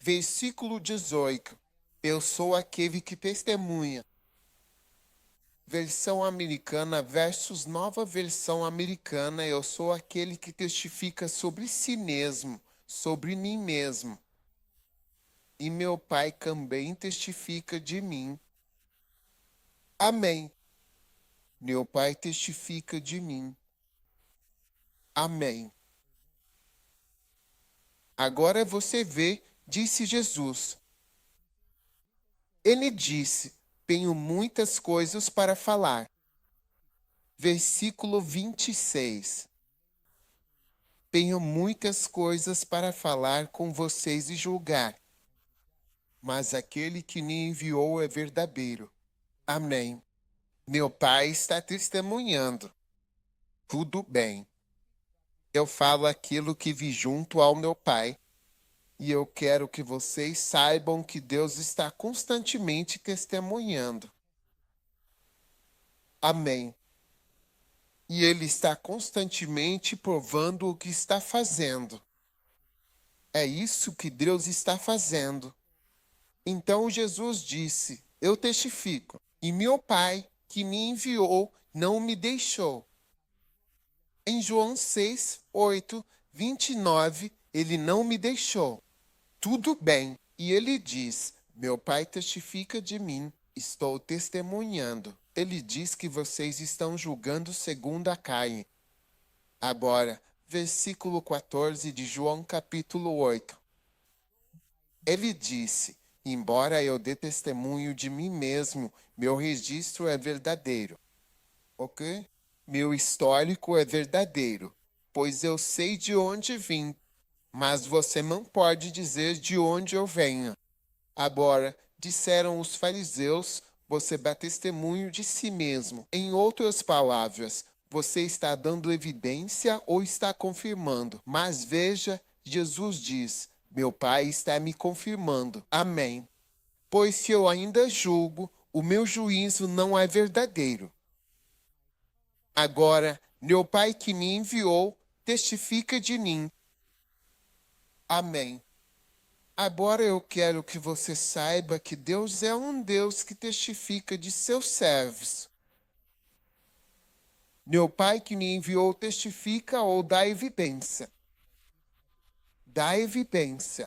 Versículo 18. Eu sou aquele que testemunha. Versão americana versus nova versão americana. Eu sou aquele que testifica sobre si mesmo, sobre mim mesmo. E meu Pai também testifica de mim. Amém. Meu Pai testifica de mim. Amém. Agora você vê, disse Jesus. Ele disse: Tenho muitas coisas para falar. Versículo 26. Tenho muitas coisas para falar com vocês e julgar. Mas aquele que me enviou é verdadeiro. Amém. Meu Pai está testemunhando. Tudo bem. Eu falo aquilo que vi junto ao meu Pai. E eu quero que vocês saibam que Deus está constantemente testemunhando. Amém. E Ele está constantemente provando o que está fazendo. É isso que Deus está fazendo. Então Jesus disse: Eu testifico, e meu Pai, que me enviou, não me deixou. Em João 6, 8, 29, ele não me deixou. Tudo bem. E ele diz: Meu Pai testifica de mim, estou testemunhando. Ele diz que vocês estão julgando segundo a carne. Agora, versículo 14 de João capítulo 8. Ele disse: Embora eu dê testemunho de mim mesmo, meu registro é verdadeiro. Ok? Meu histórico é verdadeiro, pois eu sei de onde vim, mas você não pode dizer de onde eu venho. Agora, disseram os fariseus, você dá testemunho de si mesmo. Em outras palavras, você está dando evidência ou está confirmando. Mas veja, Jesus diz: Meu Pai está me confirmando. Amém. Pois se eu ainda julgo, o meu juízo não é verdadeiro. Agora, meu Pai que me enviou testifica de mim. Amém. Agora eu quero que você saiba que Deus é um Deus que testifica de seus servos. Meu Pai que me enviou testifica ou dá evidência. Dá evidência.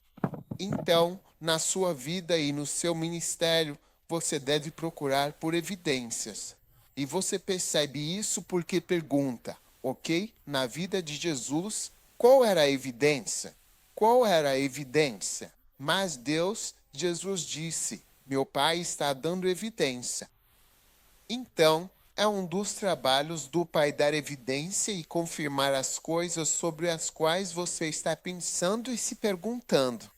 Então, na sua vida e no seu ministério, você deve procurar por evidências. E você percebe isso porque pergunta, ok? Na vida de Jesus, qual era a evidência? Qual era a evidência? Mas Jesus disse, meu Pai está dando evidência. Então, é um dos trabalhos do Pai dar evidência e confirmar as coisas sobre as quais você está pensando e se perguntando.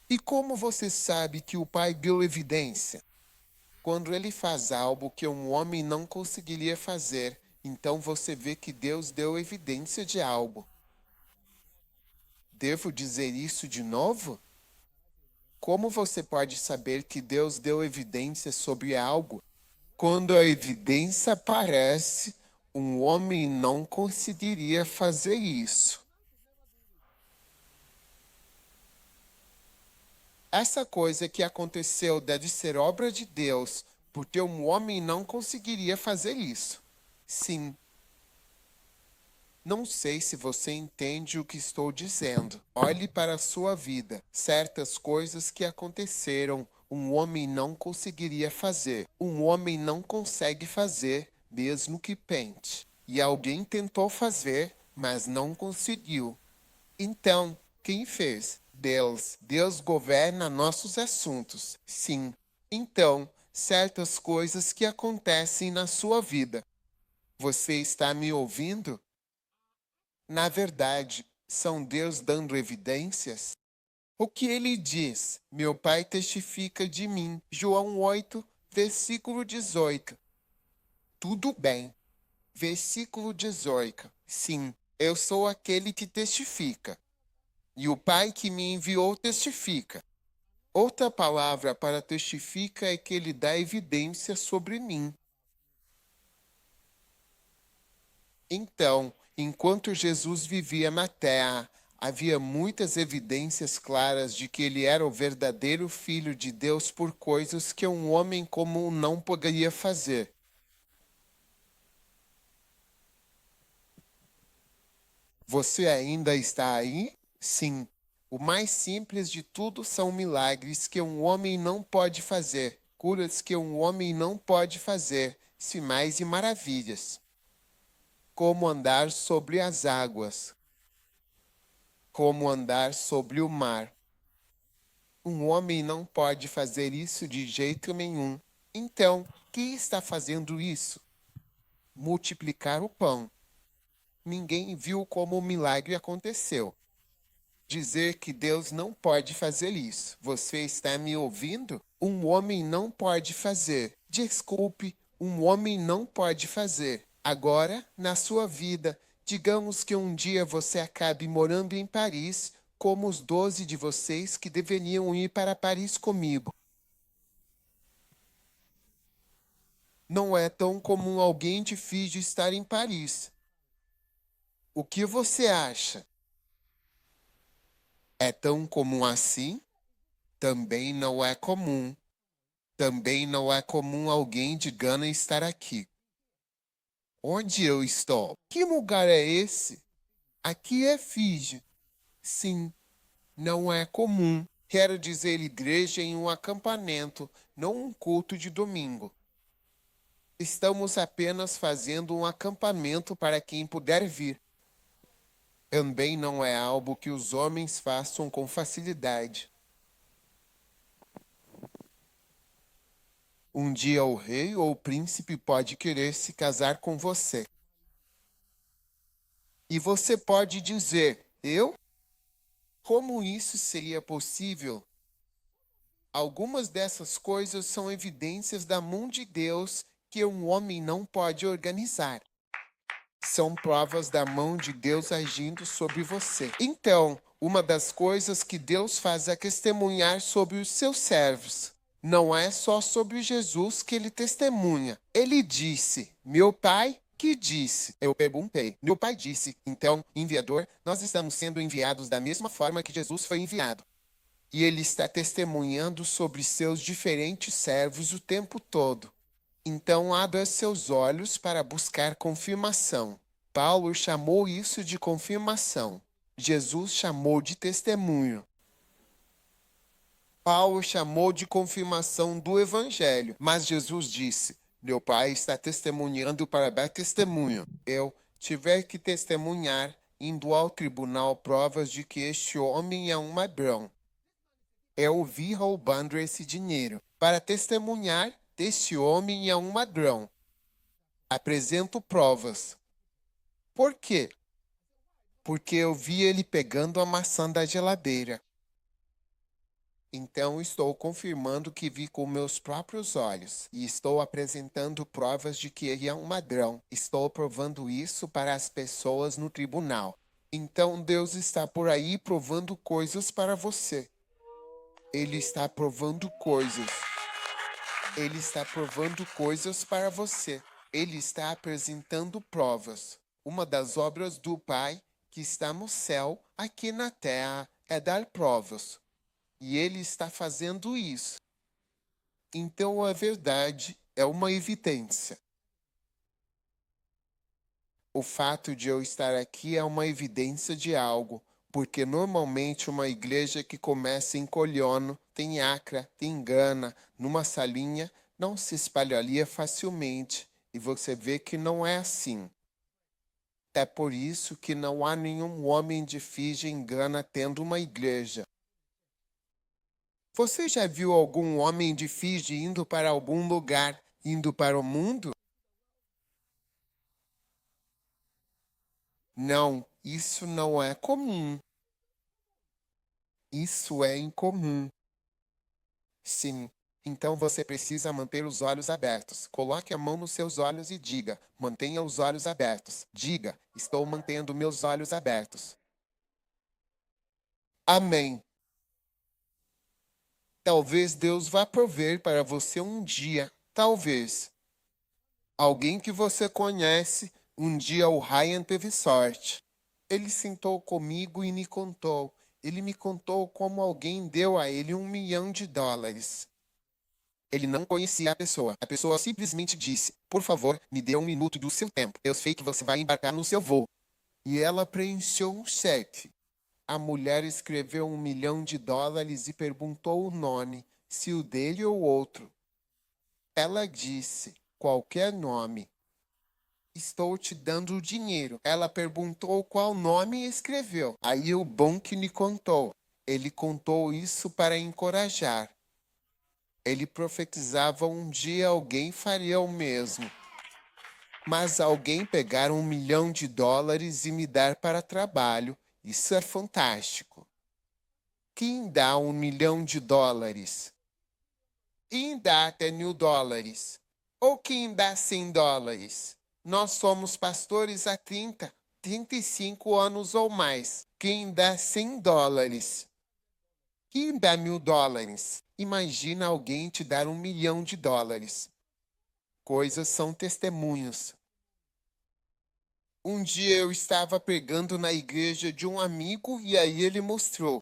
E como você sabe que o Pai deu evidência? Quando ele faz algo que um homem não conseguiria fazer, então você vê que Deus deu evidência de algo. Devo dizer isso de novo? Como você pode saber que Deus deu evidência sobre algo? Quando a evidência aparece, um homem não conseguiria fazer isso. Essa coisa que aconteceu deve ser obra de Deus, porque um homem não conseguiria fazer isso. Sim. Não sei se você entende o que estou dizendo. Olhe para a sua vida. Certas coisas que aconteceram, um homem não conseguiria fazer. Um homem não consegue fazer, mesmo que tente. E alguém tentou fazer, mas não conseguiu. Então, quem fez? Deus. Deus governa nossos assuntos. Sim. Então, certas coisas que acontecem na sua vida. Você está me ouvindo? Na verdade, são Deus dando evidências? O que ele diz? Meu Pai testifica de mim. João 8, versículo 18. Tudo bem. Versículo 18. Sim, eu sou aquele que testifica. E o Pai que me enviou testifica. Outra palavra para testifica é que ele dá evidência sobre mim. Então, enquanto Jesus vivia na terra, havia muitas evidências claras de que ele era o verdadeiro Filho de Deus por coisas que um homem comum não poderia fazer. Você ainda está aí? Sim. O mais simples de tudo são milagres que um homem não pode fazer, curas que um homem não pode fazer, sinais e maravilhas. Como andar sobre as águas, como andar sobre o mar. Um homem não pode fazer isso de jeito nenhum. Então, quem está fazendo isso? Multiplicar o pão. Ninguém viu como o milagre aconteceu. Dizer que Deus não pode fazer isso. Você está me ouvindo? Um homem não pode fazer. Desculpe, um homem não pode fazer. Agora, na sua vida, digamos que um dia você acabe morando em Paris, como os 12 de vocês que deveriam ir para Paris comigo. Não é tão comum alguém te finge estar em Paris. O que você acha? É tão comum assim? Também não é comum. Também não é comum alguém de Gana estar aqui. Onde eu estou? Que lugar é esse? Aqui é Fiji. Sim, não é comum. Quero dizer igreja em um acampamento, não um culto de domingo. Estamos apenas fazendo um acampamento para quem puder vir. Também não é algo que os homens façam com facilidade. Um dia o rei ou o príncipe pode querer se casar com você. E você pode dizer, eu? Como isso seria possível? Algumas dessas coisas são evidências da mão de Deus que um homem não pode organizar. São provas da mão de Deus agindo sobre você. Então, uma das coisas que Deus faz é testemunhar sobre os seus servos. Não é só sobre Jesus que ele testemunha. Ele disse: Meu Pai que disse. Eu perguntei. Meu pai disse. Então, enviador, nós estamos sendo enviados da mesma forma que Jesus foi enviado. E ele está testemunhando sobre seus diferentes servos o tempo todo. Então, abra seus olhos para buscar confirmação. Paulo chamou isso de confirmação. Jesus chamou de testemunho. Paulo chamou de confirmação do Evangelho, mas Jesus disse: Meu Pai está testemunhando para dar testemunho. Eu tiver que testemunhar, indo ao tribunal provas de que este homem é um ladrão. Eu o vi roubando esse dinheiro. Para testemunhar, este homem é um ladrão. Apresento provas. Por quê? Porque eu vi ele pegando a maçã da geladeira. Então estou confirmando que vi com meus próprios olhos e estou apresentando provas de que ele é um ladrão. Estou provando isso para as pessoas no tribunal. Então Deus está por aí provando coisas para você. Ele está provando coisas. Ele está provando coisas para você. Ele está apresentando provas. Uma das obras do Pai que está no céu, aqui na terra, é dar provas. E ele está fazendo isso. Então a verdade é uma evidência. O fato de eu estar aqui é uma evidência de algo, porque normalmente uma igreja que começa em Colhono, tem Acra, tem Gana, numa salinha, não se espalharia facilmente, e você vê que não é assim. É por isso que não há nenhum homem de Fiji em Gana tendo uma igreja. Você já viu algum homem de Fiji indo para algum lugar, indo para o mundo? Não, isso não é comum. Isso é incomum. Sim. Então você precisa manter os olhos abertos. Coloque a mão nos seus olhos e diga: mantenha os olhos abertos. Diga: estou mantendo meus olhos abertos. Amém. Talvez Deus vá prover para você um dia. Talvez. Alguém que você conhece, um dia o Ryan teve sorte. Ele sentou comigo e me contou. Ele me contou como alguém deu a ele US$ 1 milhão. Ele não conhecia a pessoa. A pessoa simplesmente disse: por favor, me dê 1 minuto do seu tempo. Eu sei que você vai embarcar no seu voo. E ela preencheu um cheque. A mulher escreveu US$ 1 milhão e perguntou o nome, se o dele ou outro. Ela disse: qualquer nome. Estou te dando o dinheiro. Ela perguntou qual nome e escreveu. Aí o bom que me contou. Ele contou isso para encorajar. Ele profetizava um dia alguém faria o mesmo. Mas alguém pegar US$ 1 milhão e me dar para trabalho, isso é fantástico. Quem dá US$ 1 milhão? Quem dá US$ 1000? Ou quem dá US$ 100? Nós somos pastores há 30, 35 anos ou mais. Quem dá US$ 100? Quem dá US$ 1000? Imagina alguém te dar US$ 1 milhão. Coisas são testemunhos. Um dia eu estava pregando na igreja de um amigo e aí ele mostrou.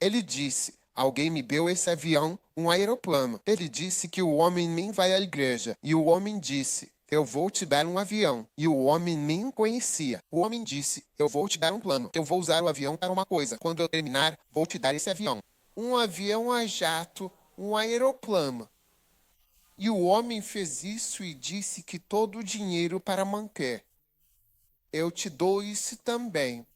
Ele disse: alguém me deu esse avião, um aeroplano. Ele disse que o homem nem vai à igreja. E o homem disse: eu vou te dar um avião. E o homem nem o conhecia. O homem disse: eu vou te dar um plano. Eu vou usar o avião para uma coisa. Quando eu terminar, vou te dar esse avião. Um avião a jato, um aeroplano. E o homem fez isso e disse que todo o dinheiro para manter. Eu te dou isso também.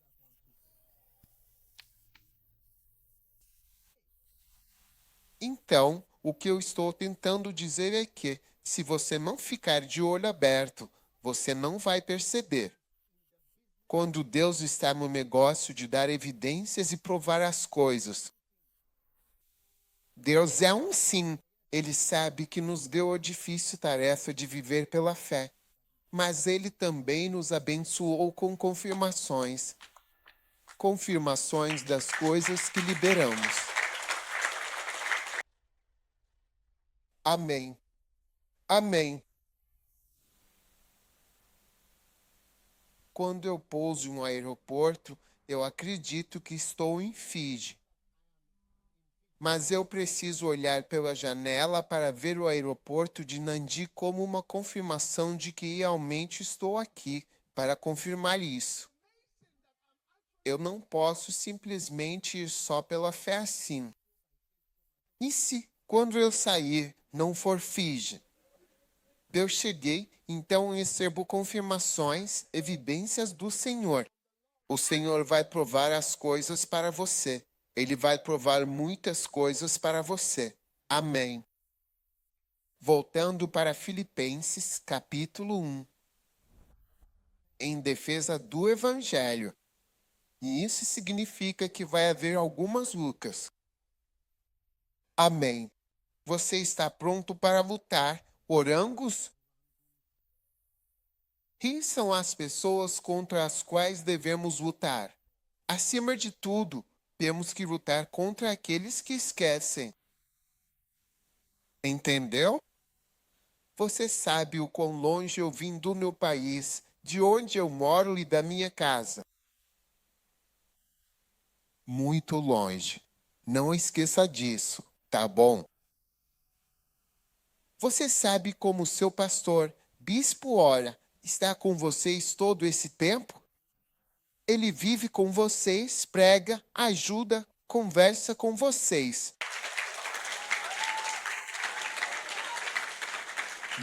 Então, o que eu estou tentando dizer é que, se você não ficar de olho aberto, você não vai perceber. Quando Deus está no negócio de dar evidências e provar as coisas. Deus é um sim. Ele sabe que nos deu a difícil tarefa de viver pela fé. Mas Ele também nos abençoou com confirmações. Confirmações das coisas que liberamos. Amém. Amém. Quando eu pouso em um aeroporto, eu acredito que estou em Fiji. Mas eu preciso olhar pela janela para ver o aeroporto de Nandi como uma confirmação de que realmente estou aqui, para confirmar isso. Eu não posso simplesmente ir só pela fé assim. E se, quando eu sair, não for Fiji? Eu cheguei, então recebo confirmações, evidências do Senhor. O Senhor vai provar as coisas para você. Ele vai provar muitas coisas para você. Amém. Voltando para Filipenses, capítulo 1. Em defesa do Evangelho. E isso significa que vai haver algumas lutas. Amém. Você está pronto para lutar, orangos? Quem são as pessoas contra as quais devemos lutar? Acima de tudo, temos que lutar contra aqueles que esquecem. Entendeu? Você sabe o quão longe eu vim do meu país, de onde eu moro e da minha casa. Muito longe. Não esqueça disso, tá bom? Você sabe como seu pastor, bispo ora, está com vocês todo esse tempo? Ele vive com vocês, prega, ajuda, conversa com vocês.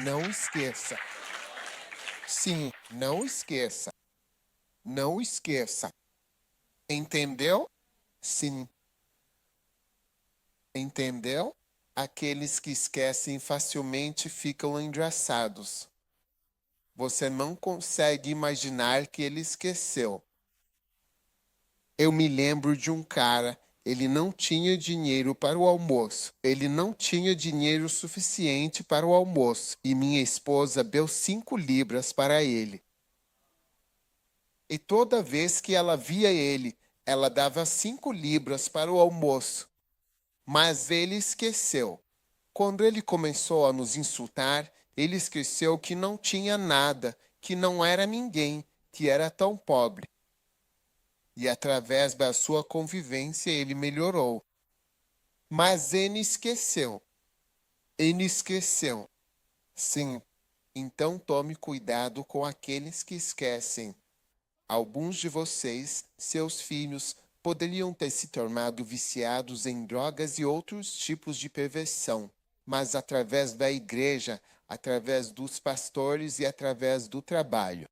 Não esqueça. Sim, não esqueça. Não esqueça. Entendeu? Sim. Entendeu? Aqueles que esquecem facilmente ficam engraçados. Você não consegue imaginar que ele esqueceu. Eu me lembro de um cara, ele não tinha dinheiro para o almoço. Ele não tinha dinheiro suficiente para o almoço. E minha esposa deu 5 libras para ele. E toda vez que ela via ele, ela dava 5 libras para o almoço. Mas ele esqueceu. Quando ele começou a nos insultar, ele esqueceu que não tinha nada, que não era ninguém, que era tão pobre. E através da sua convivência ele melhorou. Mas ele esqueceu. Ele esqueceu. Sim, então tome cuidado com aqueles que esquecem. Alguns de vocês, seus filhos, poderiam ter se tornado viciados em drogas e outros tipos de perversão, mas através da igreja, através dos pastores e através do trabalho.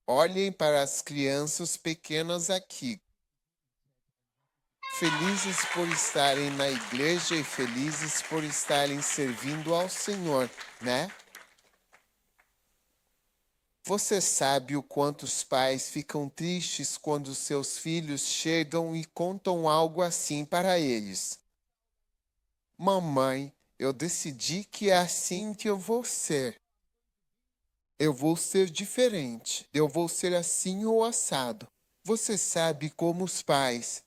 Olhem para as crianças pequenas aqui. Felizes por estarem na igreja e felizes por estarem servindo ao Senhor, né? Você sabe o quanto os pais ficam tristes quando seus filhos chegam e contam algo assim para eles. Mamãe, eu decidi que é assim que eu vou ser. Eu vou ser diferente. Eu vou ser assim ou assado. Você sabe como os pais.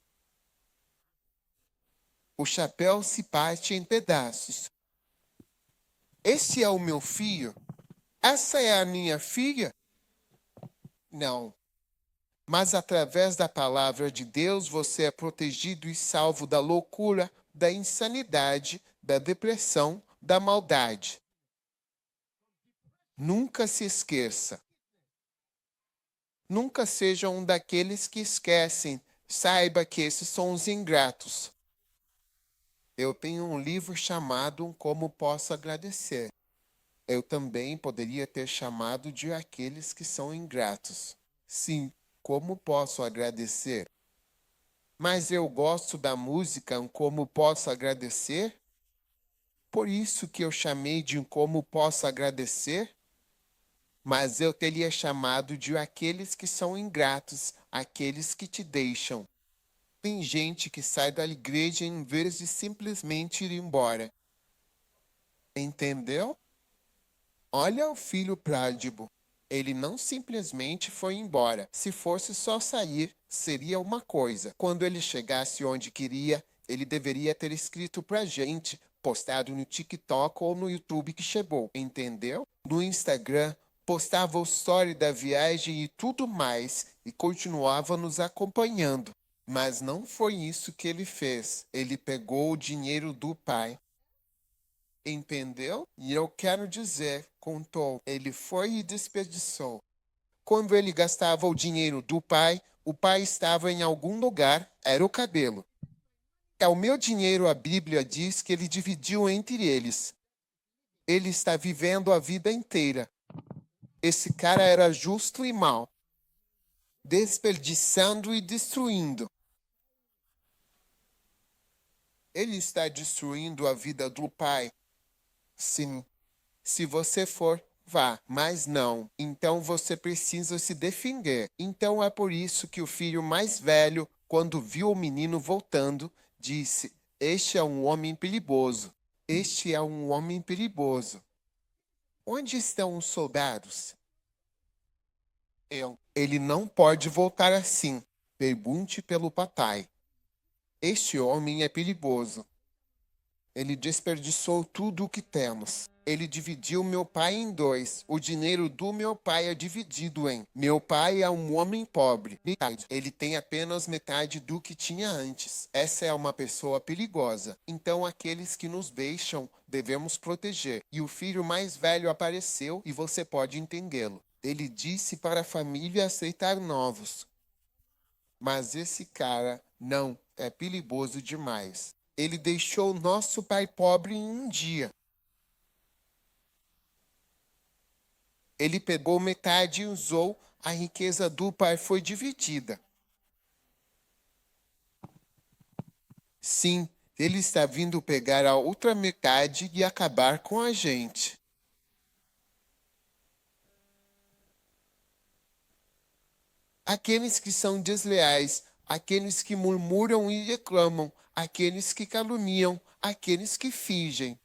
O chapéu se parte em pedaços. Esse é o meu filho? Essa é a minha filha? Não. Mas através da palavra de Deus você é protegido e salvo da loucura, da insanidade, da depressão, da maldade. Nunca se esqueça. Nunca seja um daqueles que esquecem. Saiba que esses são os ingratos. Eu tenho um livro chamado Como Posso Agradecer. Eu também poderia ter chamado de aqueles que são ingratos. Sim, como posso agradecer? Mas eu gosto da música Como Posso Agradecer? Por isso que eu chamei de Como Posso Agradecer? Mas eu teria chamado de aqueles que são ingratos, aqueles que te deixam. Tem gente que sai da igreja em vez de simplesmente ir embora. Entendeu? Olha o filho pródigo. Ele não simplesmente foi embora. Se fosse só sair, seria uma coisa. Quando ele chegasse onde queria, ele deveria ter escrito pra gente, postado no TikTok ou no YouTube que chegou, entendeu? No Instagram, postava o story da viagem e tudo mais, e continuava nos acompanhando. Mas não foi isso que ele fez. Ele pegou o dinheiro do pai. Entendeu? E eu quero dizer, contou, ele foi e desperdiçou. Quando ele gastava o dinheiro do pai, o pai estava em algum lugar, era o cabelo. É o meu dinheiro, a Bíblia diz que ele dividiu entre eles. Ele está vivendo a vida inteira. Esse cara era justo e mau, desperdiçando e destruindo. Ele está destruindo a vida do pai. Sim. Se você for, vá, mas não. Então você precisa se defender. Então é por isso que o filho mais velho, quando viu o menino voltando, disse: Este é um homem perigoso. Este é um homem perigoso. Onde estão os soldados? Ele não pode voltar assim. Pergunte pelo papai. Este homem é perigoso. Ele desperdiçou tudo o que temos. Ele dividiu meu pai em dois. O dinheiro do meu pai é dividido em. Meu pai é um homem pobre. Metade. Ele tem apenas metade do que tinha antes. Essa é uma pessoa perigosa. Então aqueles que nos deixam, devemos proteger. E o filho mais velho apareceu e você pode entendê-lo. Ele disse para a família aceitar novos. Mas esse cara não é perigoso demais. Ele deixou nosso pai pobre em um dia. Ele pegou metade e usou, a riqueza do pai foi dividida. Sim, ele está vindo pegar a outra metade e acabar com a gente. Aqueles que são desleais, aqueles que murmuram e reclamam, aqueles que caluniam, aqueles que fingem.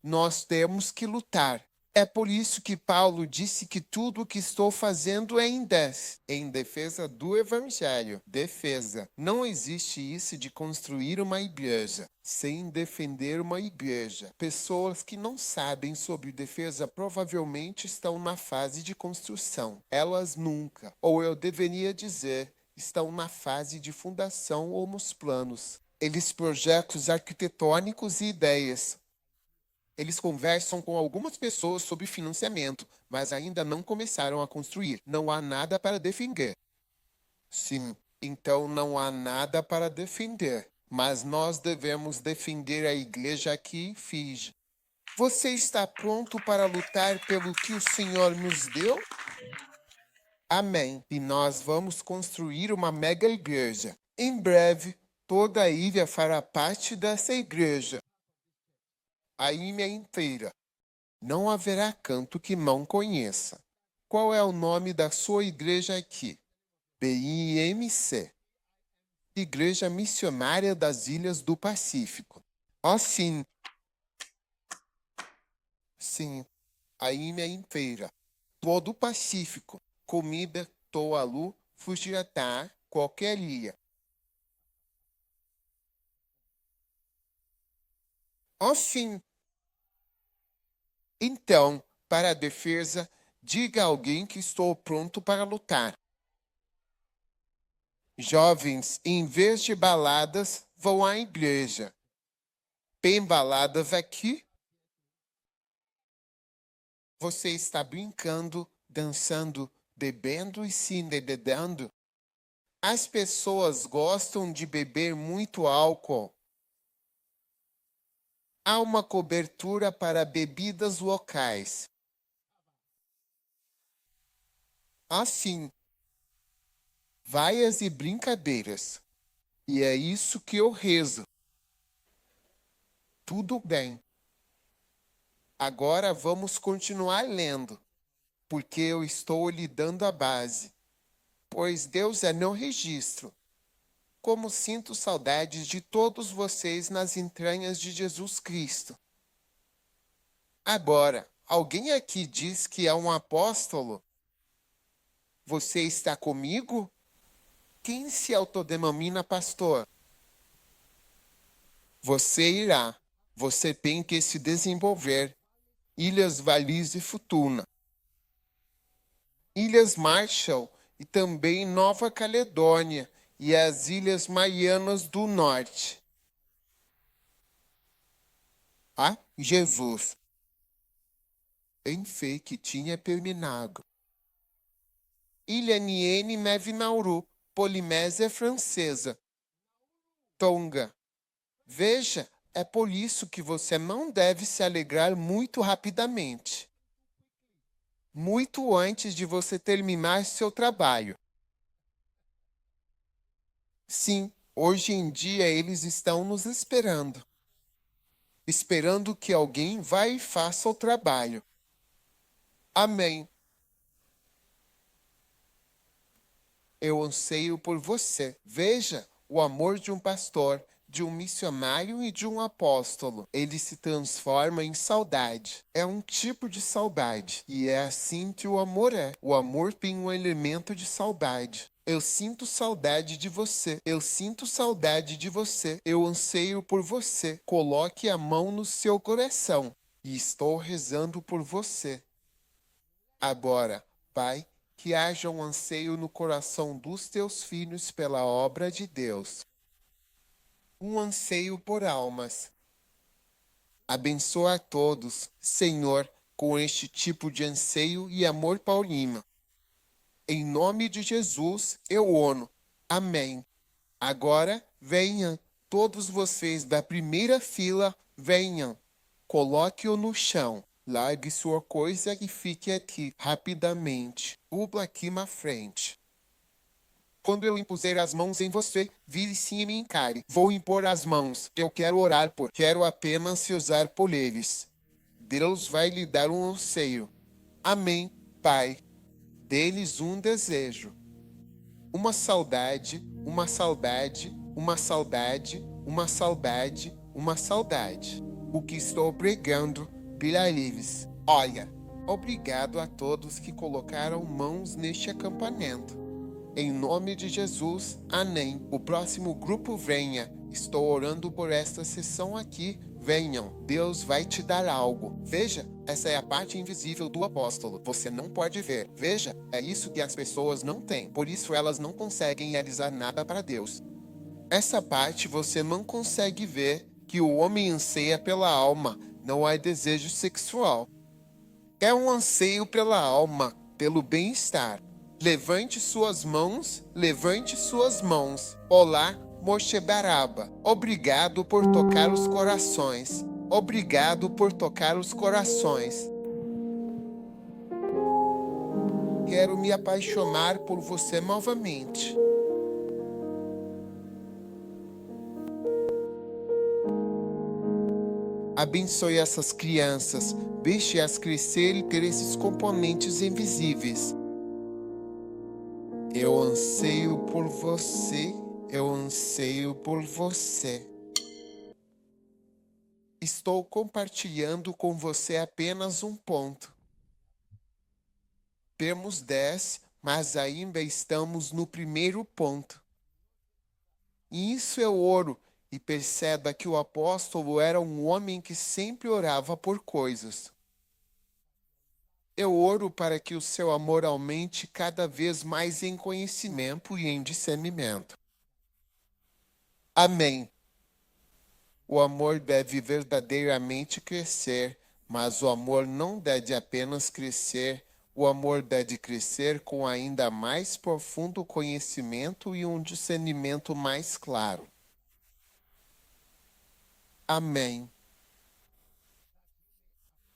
Nós temos que lutar. É por isso que Paulo disse que tudo o que estou fazendo é em defesa do Evangelho. Defesa. Não existe isso de construir uma igreja sem defender uma igreja. Pessoas que não sabem sobre defesa provavelmente estão na fase de construção. Elas nunca, ou eu deveria dizer, estão na fase de fundação ou nos planos. Eles projetos arquitetônicos e ideias. Eles conversam com algumas pessoas sobre financiamento, mas ainda não começaram a construir. Não há nada para defender. Sim, então não há nada para defender. Mas nós devemos defender a igreja que finge. Você está pronto para lutar pelo que o Senhor nos deu? Amém. E nós vamos construir uma mega igreja. Em breve, toda a ilha fará parte dessa igreja. A ilha inteira. Não haverá canto que não conheça. Qual é o nome da sua igreja aqui? BIMC. Igreja Missionária das Ilhas do Pacífico. Oh, sim. Sim, a ilha inteira. Todo o Pacífico. Comida, Toalu, Fujiratá, qualquer ilha. Oh, sim. Então, para a defesa, diga a alguém que estou pronto para lutar. Jovens, em vez de baladas, vão à igreja. Tem baladas aqui? Você está brincando, dançando, bebendo e se endedando? As pessoas gostam de beber muito álcool. Há uma cobertura para bebidas locais. Assim, vaias e brincadeiras. E é isso que eu rezo. Tudo bem. Agora vamos continuar lendo, porque eu estou lhe dando a base. Pois Deus é meu registro. Como sinto saudades de todos vocês nas entranhas de Jesus Cristo. Agora, alguém aqui diz que é um apóstolo? Você está comigo? Quem se autodenomina pastor? Você irá. Você tem que se desenvolver. Ilhas Wallis e Futuna. Ilhas Marshall e também Nova Caledônia e as Ilhas Marianas do Norte. Ah, Jesus! Pensei que tinha terminado. Ilha Niene Neve Nauru, Polinésia Francesa. Tonga. Veja, é por isso que você não deve se alegrar muito rapidamente. Muito antes de você terminar seu trabalho. Sim, hoje em dia eles estão nos esperando. Esperando que alguém vá e faça o trabalho. Amém. Eu anseio por você. Veja o amor de um pastor, de um missionário e de um apóstolo. Ele se transforma em saudade. É um tipo de saudade. E é assim que o amor é. O amor tem um elemento de saudade. Eu sinto saudade de você. Eu sinto saudade de você. Eu anseio por você. Coloque a mão no seu coração. E estou rezando por você. Agora, Pai, que haja um anseio no coração dos teus filhos pela obra de Deus. Um anseio por almas. Abençoa a todos, Senhor, com este tipo de anseio e amor paulino. Em nome de Jesus, eu oro. Amém. Agora, venham, todos vocês da primeira fila, venham. Coloque-o no chão. Largue sua coisa e fique aqui, rapidamente. Pula aqui na frente. Quando eu impuser as mãos em você, vire-se e me encare. Vou impor as mãos. Eu quero orar por. Quero apenas usar por eles. Deus vai lhe dar um anseio. Amém, Pai. Deles um desejo. Uma saudade, uma saudade, uma saudade, uma saudade, uma saudade. O que estou pregando, Billy Lives. Olha, obrigado a todos que colocaram mãos neste acampamento. Em nome de Jesus, amém. O próximo grupo venha. Estou orando por esta sessão aqui. Venham, Deus vai te dar algo. Veja, essa é a parte invisível do apóstolo. Você não pode ver. Veja, é isso que as pessoas não têm. Por isso elas não conseguem realizar nada para Deus. Essa parte você não consegue ver, que o homem anseia pela alma. Não há desejo sexual. É um anseio pela alma, pelo bem-estar. Levante suas mãos, levante suas mãos. Olá, Mochebaraba. Obrigado por tocar os corações. Obrigado por tocar os corações. Quero me apaixonar por você novamente. Abençoe essas crianças. Deixe-as crescer e ter esses componentes invisíveis. Eu anseio por você, eu anseio por você. Estou compartilhando com você apenas um ponto. Temos 10, mas ainda estamos no primeiro ponto. E isso é ouro, e perceba que o apóstolo era um homem que sempre orava por coisas. Eu oro para que o seu amor aumente cada vez mais em conhecimento e em discernimento. Amém. O amor deve verdadeiramente crescer, mas o amor não deve apenas crescer, o amor deve crescer com ainda mais profundo conhecimento e um discernimento mais claro. Amém.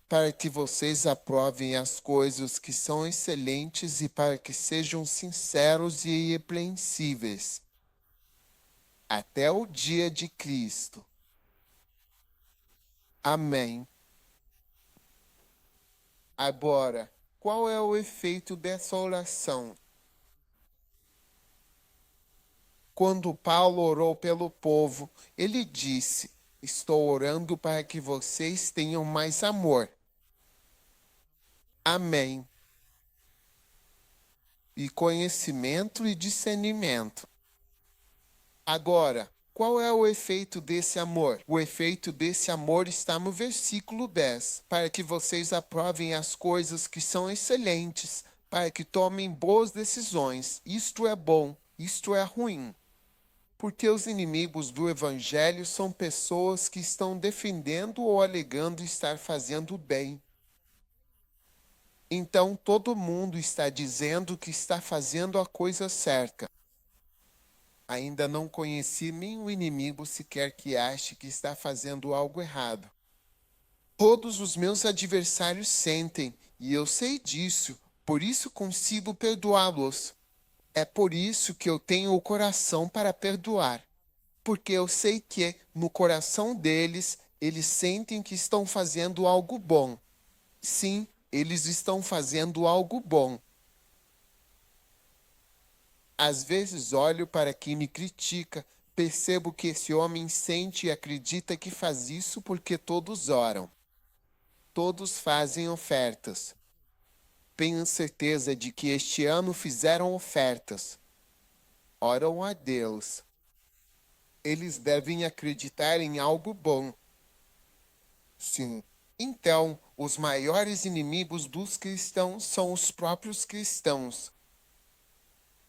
Para que vocês aprovem as coisas que são excelentes e para que sejam sinceros e irrepreensíveis. Até o dia de Cristo. Amém. Agora, qual é o efeito dessa oração? Quando Paulo orou pelo povo, ele disse: estou orando para que vocês tenham mais amor. Amém. E conhecimento e discernimento. Agora, qual é o efeito desse amor? O efeito desse amor está no versículo 10. Para que vocês aprovem as coisas que são excelentes, para que tomem boas decisões. Isto é bom, isto é ruim. Porque os inimigos do Evangelho são pessoas que estão defendendo ou alegando estar fazendo o bem. Então todo mundo está dizendo que está fazendo a coisa certa. Ainda não conheci nenhum inimigo sequer que ache que está fazendo algo errado. Todos os meus adversários sentem, e eu sei disso, por isso consigo perdoá-los. É por isso que eu tenho o coração para perdoar. Porque eu sei que, no coração deles, eles sentem que estão fazendo algo bom. Sim, eles estão fazendo algo bom. Às vezes olho para quem me critica, percebo que esse homem sente e acredita que faz isso porque todos oram. Todos fazem ofertas. Tenho certeza de que este ano fizeram ofertas. Oram a Deus. Eles devem acreditar em algo bom. Sim. Então, os maiores inimigos dos cristãos são os próprios cristãos.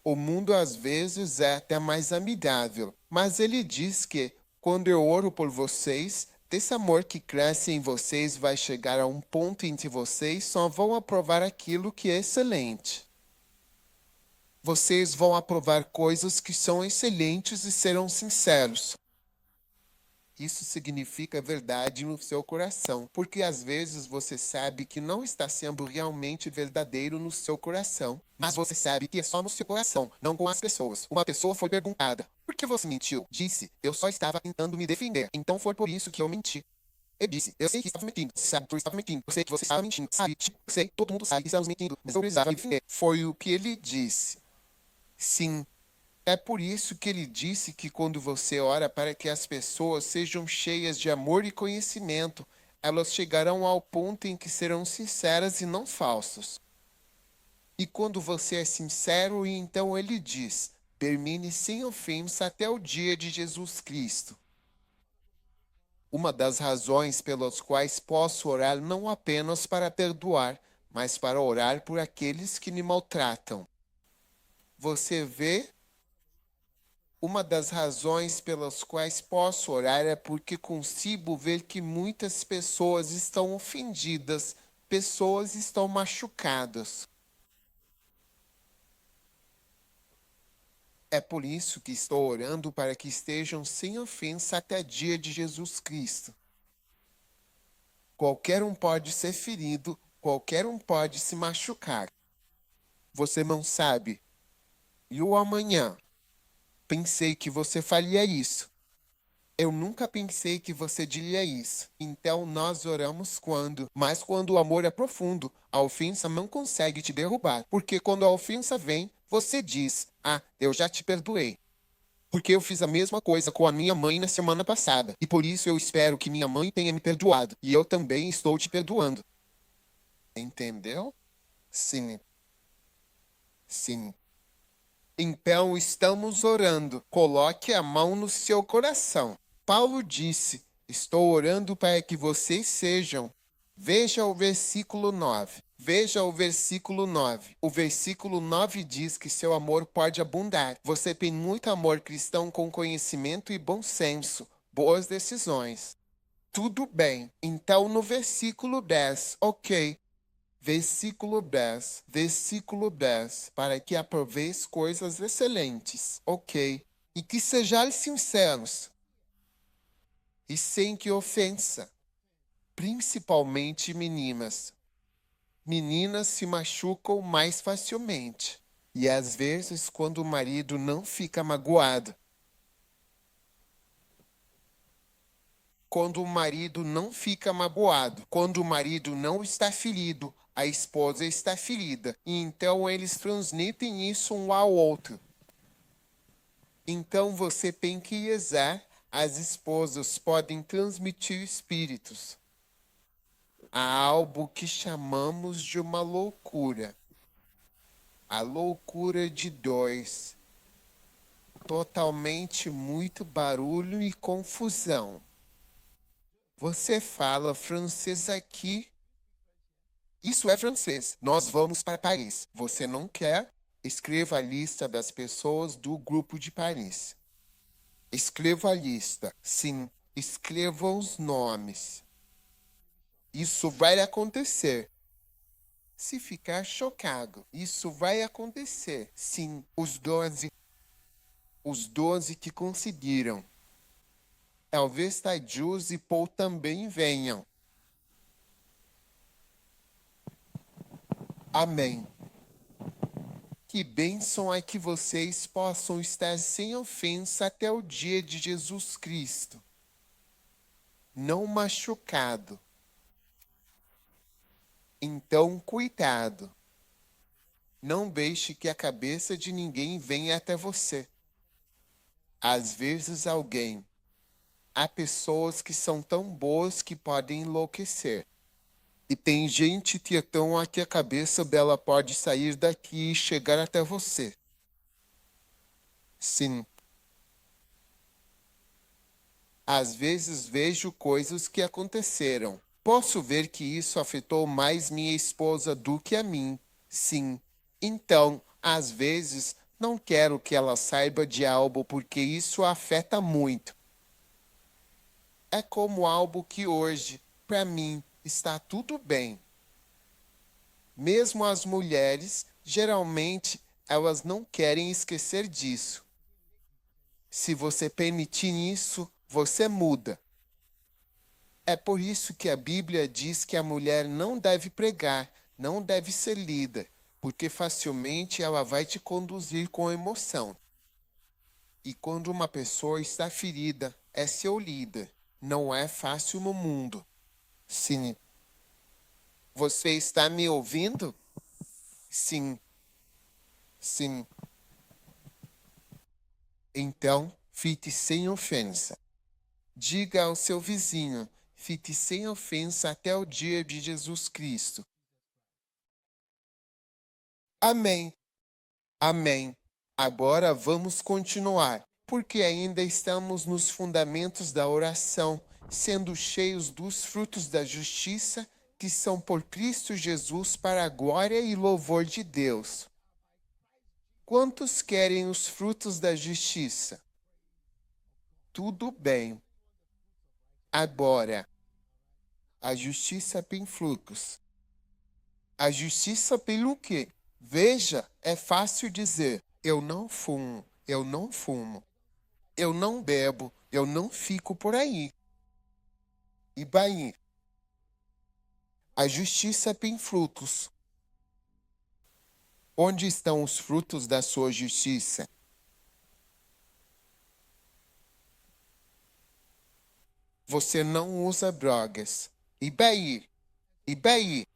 O mundo às vezes é até mais amigável, mas ele diz que, quando eu oro por vocês, desse amor que cresce em vocês vai chegar a um ponto em que vocês só vão aprovar aquilo que é excelente. Vocês vão aprovar coisas que são excelentes e serão sinceros. Isso significa verdade no seu coração, porque às vezes você sabe que não está sendo realmente verdadeiro no seu coração, mas você sabe que é só no seu coração, não com as pessoas. Uma pessoa foi perguntada: por que você mentiu? Disse: eu só estava tentando me defender, então foi por isso que eu menti. Ele disse: eu sei que estava mentindo, sabe que eu estava mentindo, eu sei que você estava mentindo, sabe, sei, todo mundo sabe que estamos mentindo, mas eu precisava me defender. Foi o que ele disse. Sim. É por isso que ele disse que quando você ora para que as pessoas sejam cheias de amor e conhecimento, elas chegarão ao ponto em que serão sinceras e não falsos. E quando você é sincero, então ele diz: termine sem ofensa até o dia de Jesus Cristo. Uma das razões pelas quais posso orar não apenas para perdoar, mas para orar por aqueles que me maltratam. Você vê? Uma das razões pelas quais posso orar é porque consigo ver que muitas pessoas estão ofendidas, pessoas estão machucadas. É por isso que estou orando para que estejam sem ofensa até o dia de Jesus Cristo. Qualquer um pode ser ferido, qualquer um pode se machucar. Você não sabe. E o amanhã? Pensei que você faria isso. Eu nunca pensei que você diria isso. Então nós oramos mas quando o amor é profundo, a ofensa não consegue te derrubar. Porque quando a ofensa vem, você diz: ah, eu já te perdoei. Porque eu fiz a mesma coisa com a minha mãe na semana passada. E por isso eu espero que minha mãe tenha me perdoado. E eu também estou te perdoando. Entendeu? Sim, sim. Então estamos orando. Coloque a mão no seu coração. Paulo disse: estou orando para que vocês sejam. Veja o versículo 9. Veja o versículo 9. O versículo 9 diz que seu amor pode abundar. Você tem muito amor cristão com conhecimento e bom senso, boas decisões. Tudo bem. Então no versículo 10, ok. Versículo 10, para que aproveis coisas excelentes, ok. E que sejais sinceros e sem que ofensa, principalmente meninas. Meninas se machucam mais facilmente. E às vezes, quando o marido não fica magoado, quando o marido não fica magoado, quando o marido não está ferido, a esposa está ferida. E então eles transmitem isso um ao outro. Então você tem que rezar. As esposas podem transmitir espíritos. Há algo que chamamos de uma loucura. A loucura de dois. Totalmente muito barulho e confusão. Você fala francês aqui? Isso é francês. Nós vamos para Paris. Você não quer? Escreva a lista das pessoas do grupo de Paris. Escreva a lista. Sim, escreva os nomes. Isso vai acontecer. Se ficar chocado, isso vai acontecer. Sim, os doze que conseguiram. Talvez Taijus e Paul também venham. Amém. Que bênção é que vocês possam estar sem ofensa até o dia de Jesus Cristo. Não machucado. Então, cuidado. Não deixe que a cabeça de ninguém venha até você. Às vezes há pessoas que são tão boas que podem enlouquecer. E tem gente que é tão que a cabeça dela pode sair daqui e chegar até você. Sim. Às vezes vejo coisas que aconteceram. Posso ver que isso afetou mais minha esposa do que a mim. Sim. Então, às vezes, não quero que ela saiba de algo porque isso a afeta muito. É como algo que hoje, para mim, está tudo bem. Mesmo as mulheres, geralmente, elas não querem esquecer disso. Se você permitir isso, você muda. É por isso que a Bíblia diz que a mulher não deve pregar, não deve ser líder, porque facilmente ela vai te conduzir com emoção. E quando uma pessoa está ferida, é seu líder. Não é fácil no mundo. Sim. Você está me ouvindo? Sim. Sim. Então, fique sem ofensa. Diga ao seu vizinho, fique sem ofensa até o dia de Jesus Cristo. Amém. Amém. Agora vamos continuar, porque ainda estamos nos fundamentos da oração, sendo cheios dos frutos da justiça, que são por Cristo Jesus para a glória e louvor de Deus. Quantos querem os frutos da justiça? Tudo bem. Agora, a justiça tem frutos. A justiça pelo quê? Veja, é fácil dizer, eu não fumo, eu não fumo. Eu não bebo, eu não fico por aí. E daí? A justiça tem frutos. Onde estão os frutos da sua justiça? Você não usa drogas. E daí? E daí?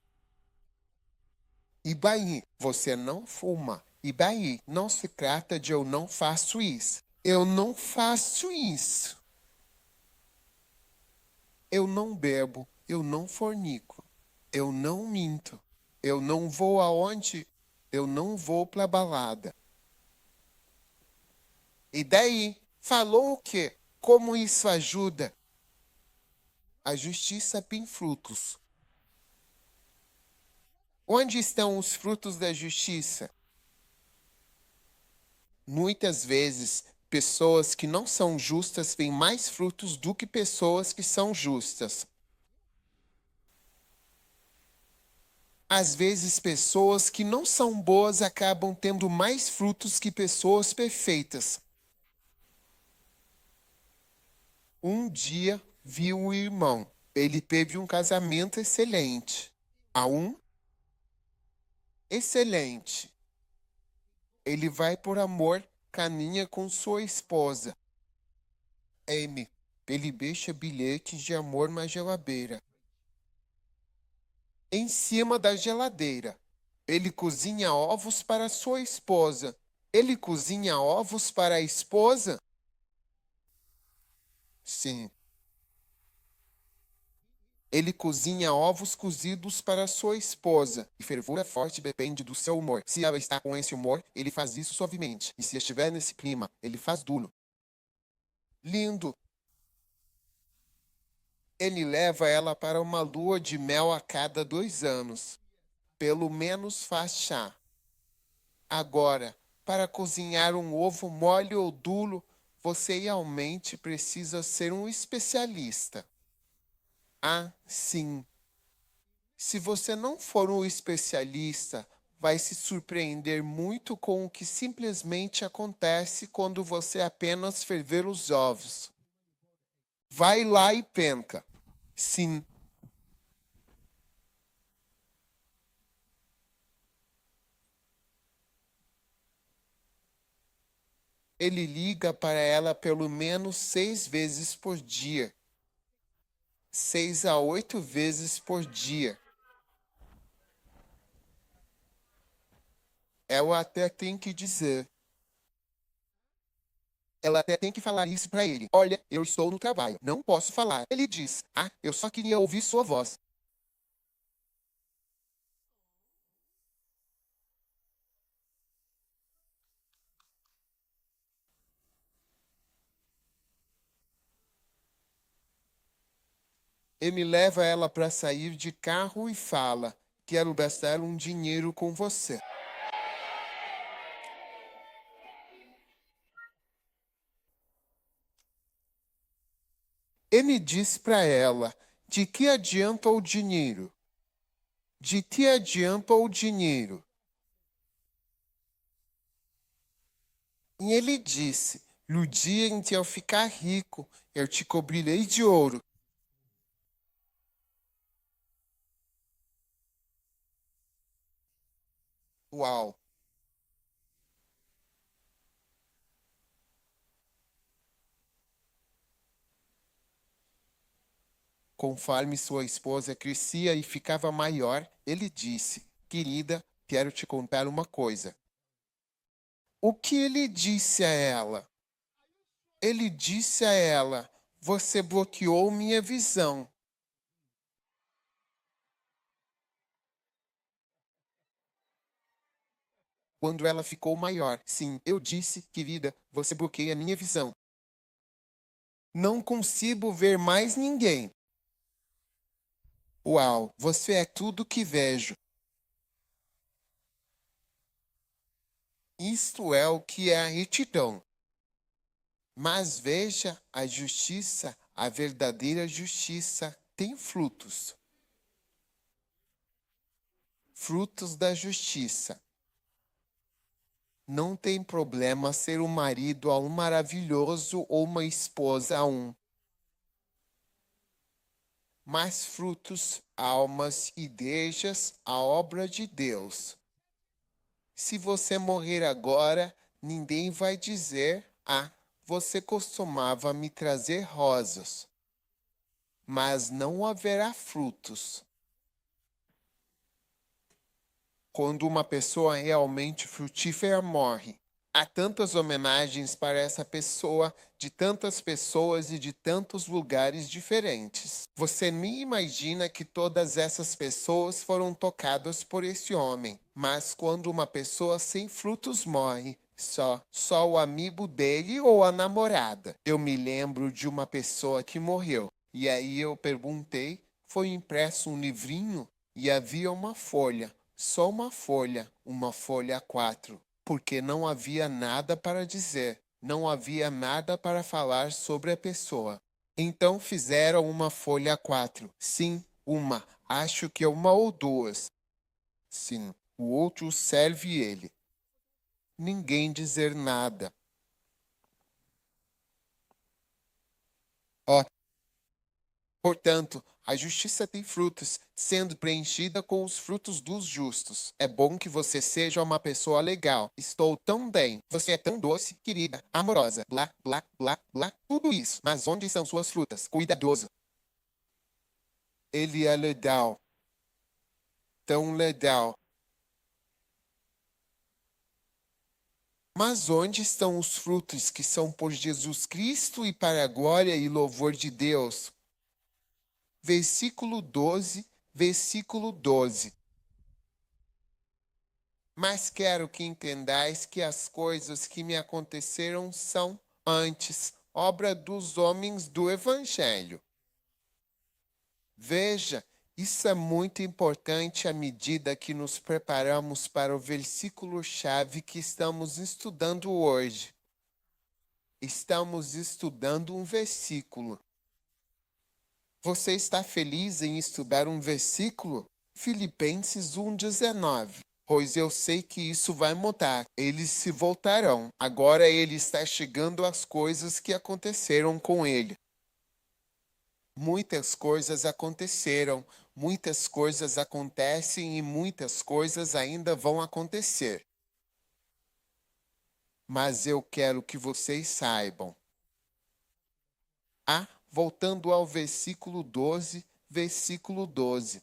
E daí? Você não fuma. E daí? Não se trata de eu não faço isso. Eu não faço isso. Eu não bebo. Eu não fornico. Eu não minto. Eu não vou aonde? Eu não vou pra balada. E daí? Falou o quê? Como isso ajuda? A justiça tem frutos. Onde estão os frutos da justiça? Muitas vezes, pessoas que não são justas têm mais frutos do que pessoas que são justas. Às vezes, pessoas que não são boas acabam tendo mais frutos que pessoas perfeitas. Um dia, vi um irmão. Ele teve um casamento excelente. A um excelente. Ele vai por amor, caminha com sua esposa. M. Ele deixa bilhetes de amor na geladeira. Em cima da geladeira. Ele cozinha ovos para sua esposa. Ele cozinha ovos para a esposa? Sim. Ele cozinha ovos cozidos para sua esposa. E fervura forte depende do seu humor. Se ela está com esse humor, ele faz isso suavemente. E se estiver nesse clima, ele faz duro. Lindo. Ele leva ela para uma lua de mel a cada 2 anos. Pelo menos faz chá. Agora, para cozinhar um ovo mole ou duro, você realmente precisa ser um especialista. Ah, sim. Se você não for um especialista, vai se surpreender muito com o que simplesmente acontece quando você apenas ferver os ovos. Vai lá e penca. Sim. Ele liga para ela pelo menos 6 vezes por dia. 6 a 8 vezes por dia. Ela até tem que dizer. Ela até tem que falar isso para ele. Olha, eu estou no trabalho, não posso falar. Ele diz: Ah, eu só queria ouvir sua voz. Ele leva ela para sair de carro e fala: Quero gastar um dinheiro com você. Ele diz para ela: De que adianta o dinheiro? De que adianta o dinheiro? E ele disse: no dia em que eu ficar rico, eu te cobrirei de ouro. Uau! Conforme sua esposa crescia e ficava maior, ele disse: querida, quero te contar uma coisa. O que ele disse a ela? Ele disse a ela: você bloqueou minha visão. Quando ela ficou maior, sim, eu disse, querida, você bloqueia minha visão. Não consigo ver mais ninguém. Uau, você é tudo que vejo. Isto é o que é a retidão. Mas veja, a justiça, a verdadeira justiça, tem frutos. Frutos da justiça. Não tem problema ser um marido a um maravilhoso ou uma esposa a um. Mas frutos, almas, igrejas, a obra de Deus. Se você morrer agora, ninguém vai dizer: ah, você costumava me trazer rosas. Mas não haverá frutos. Quando uma pessoa realmente frutífera morre, há tantas homenagens para essa pessoa, de tantas pessoas e de tantos lugares diferentes. Você nem imagina que todas essas pessoas foram tocadas por esse homem. Mas quando uma pessoa sem frutos morre, só o amigo dele ou a namorada. Eu me lembro de uma pessoa que morreu. E aí eu perguntei, foi impresso um livrinho e havia uma folha. Só uma folha A4, porque não havia nada para dizer, não havia nada para falar sobre a pessoa. Então fizeram uma folha A4. Sim, uma. Acho que é uma ou duas. Sim, o outro serve ele. Ninguém dizer nada. Ó, portanto, a justiça tem frutos, sendo preenchida com os frutos dos justos. É bom que você seja uma pessoa legal. Estou tão bem. Você é tão doce, querida, amorosa, blá, blá, blá, blá, tudo isso. Mas onde são suas frutas? Cuidadoso. Ele é legal, tão legal. Mas onde estão os frutos que são por Jesus Cristo e para a glória e louvor de Deus? Versículo 12, versículo 12. Mas quero que entendais que as coisas que me aconteceram são, antes, obra dos homens do Evangelho. Veja, isso é muito importante à medida que nos preparamos para o versículo-chave que estamos estudando hoje. Estamos estudando um versículo. Você está feliz em estudar um versículo? Filipenses 1,19. Pois eu sei que isso vai mudar. Eles se voltarão. Agora ele está chegando às coisas que aconteceram com ele. Muitas coisas aconteceram, muitas coisas acontecem e muitas coisas ainda vão acontecer. Mas eu quero que vocês saibam. Voltando ao versículo 12, versículo 12.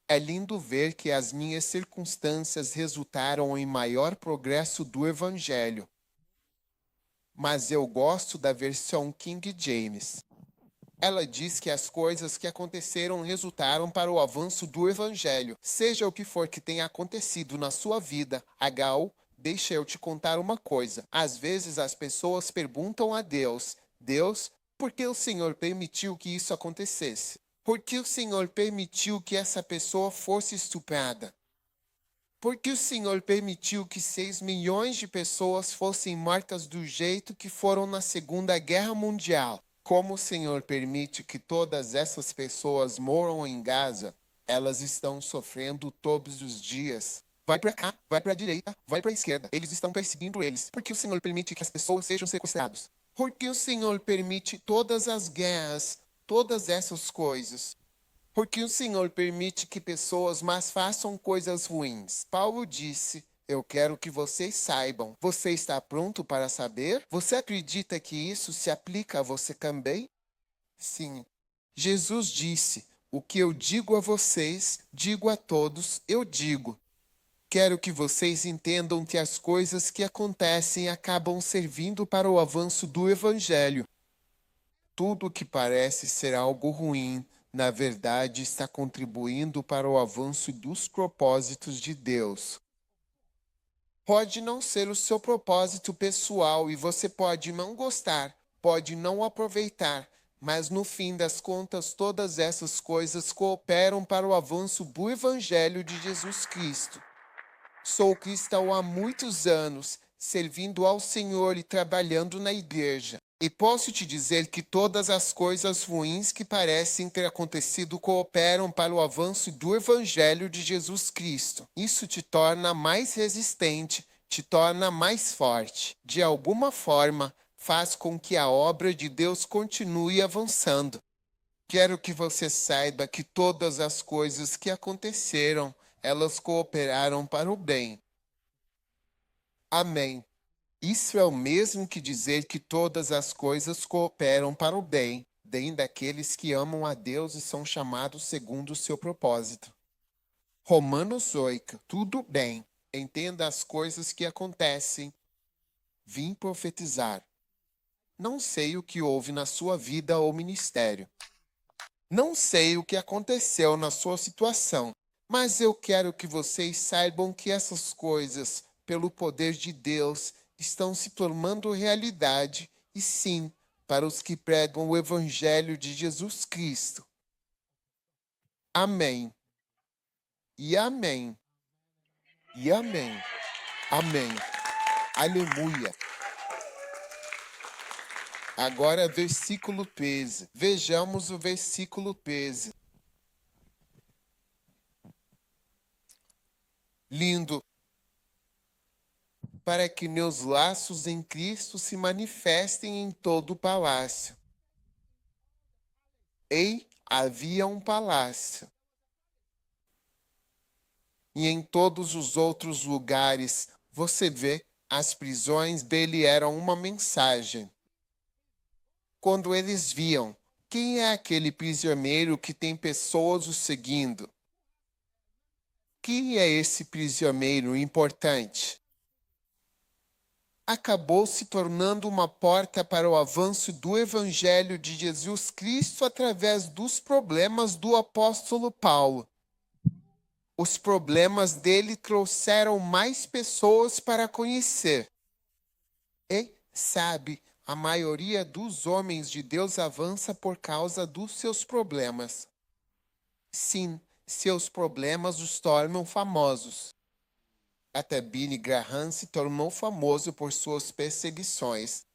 É lindo ver que as minhas circunstâncias resultaram em maior progresso do Evangelho. Mas eu gosto da versão King James. Ela diz que as coisas que aconteceram resultaram para o avanço do Evangelho. Seja o que for que tenha acontecido na sua vida, H.U., deixa eu te contar uma coisa. Às vezes as pessoas perguntam a Deus, Deus, por que o Senhor permitiu que isso acontecesse? Por que o Senhor permitiu que essa pessoa fosse estuprada? Por que o Senhor permitiu que 6 milhões de pessoas fossem mortas do jeito que foram na Segunda Guerra Mundial? Como o Senhor permite que todas essas pessoas moram em Gaza? Elas estão sofrendo todos os dias. vai para cá, vai para a direita, vai para a esquerda. Eles estão perseguindo eles. Porque o Senhor permite que as pessoas sejam sequestradas. Porque o Senhor permite todas as guerras, todas essas coisas. Porque o Senhor permite que pessoas mais façam coisas ruins. Paulo disse: eu quero que vocês saibam. Você está pronto para saber? Você acredita que isso se aplica a você também? Sim. Jesus disse: o que eu digo a vocês, digo a todos, eu digo. Quero que vocês entendam que as coisas que acontecem acabam servindo para o avanço do Evangelho. Tudo que parece ser algo ruim, na verdade, está contribuindo para o avanço dos propósitos de Deus. Pode não ser o seu propósito pessoal e você pode não gostar, pode não aproveitar, mas no fim das contas, todas essas coisas cooperam para o avanço do Evangelho de Jesus Cristo. Sou cristão há muitos anos, servindo ao Senhor e trabalhando na igreja. E posso te dizer que todas as coisas ruins que parecem ter acontecido cooperam para o avanço do Evangelho de Jesus Cristo. Isso te torna mais resistente, te torna mais forte. De alguma forma, faz com que a obra de Deus continue avançando. Quero que você saiba que todas as coisas que aconteceram, elas cooperaram para o bem. Amém. Isso é o mesmo que dizer que todas as coisas cooperam para o bem daqueles que amam a Deus e são chamados segundo o seu propósito. Romanos 8. Tudo bem. Entenda as coisas que acontecem. Vim profetizar. Não sei o que houve na sua vida ou ministério. Não sei o que aconteceu na sua situação, mas eu quero que vocês saibam que essas coisas, pelo poder de Deus, estão se tornando realidade, e sim, para os que pregam o Evangelho de Jesus Cristo. Amém. E amém. E amém. Amém. Aleluia. Agora, versículo 13. Vejamos o versículo 13. Lindo. Para que meus laços em Cristo se manifestem em todo o palácio. Havia um palácio. E em todos os outros lugares, você vê, as prisões dele eram uma mensagem. Quando eles viam, quem é aquele prisioneiro que tem pessoas o seguindo? Quem é esse prisioneiro importante? Acabou se tornando uma porta para o avanço do Evangelho de Jesus Cristo através dos problemas do apóstolo Paulo. Os problemas dele trouxeram mais pessoas para conhecer. E, sabe, a maioria dos homens de Deus avança por causa dos seus problemas. Sim, seus problemas os tornam famosos. Até Billy Graham se tornou famoso por suas perseguições.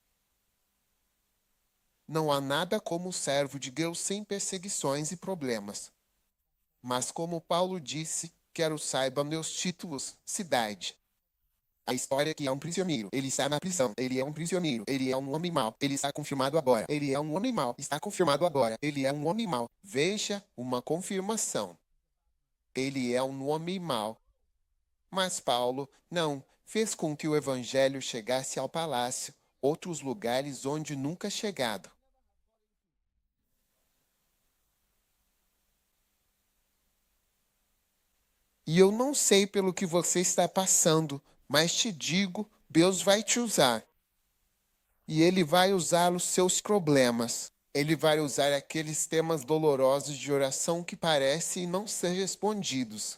Não há nada como o servo de Deus sem perseguições e problemas. Mas como Paulo disse, quero saiba meus títulos, cidade. A história que é um prisioneiro, ele está na prisão, ele é um prisioneiro, ele é um homem mau, ele está confirmado agora, ele é um homem mau, está confirmado agora, ele é um homem mau. Veja uma confirmação. Ele é um homem mau. Mas Paulo não fez com que o evangelho chegasse ao palácio, outros lugares onde nunca chegado. E eu não sei pelo que você está passando, mas te digo, Deus vai te usar. E Ele vai usar os seus problemas. Ele vai usar aqueles temas dolorosos de oração que parecem não ser respondidos.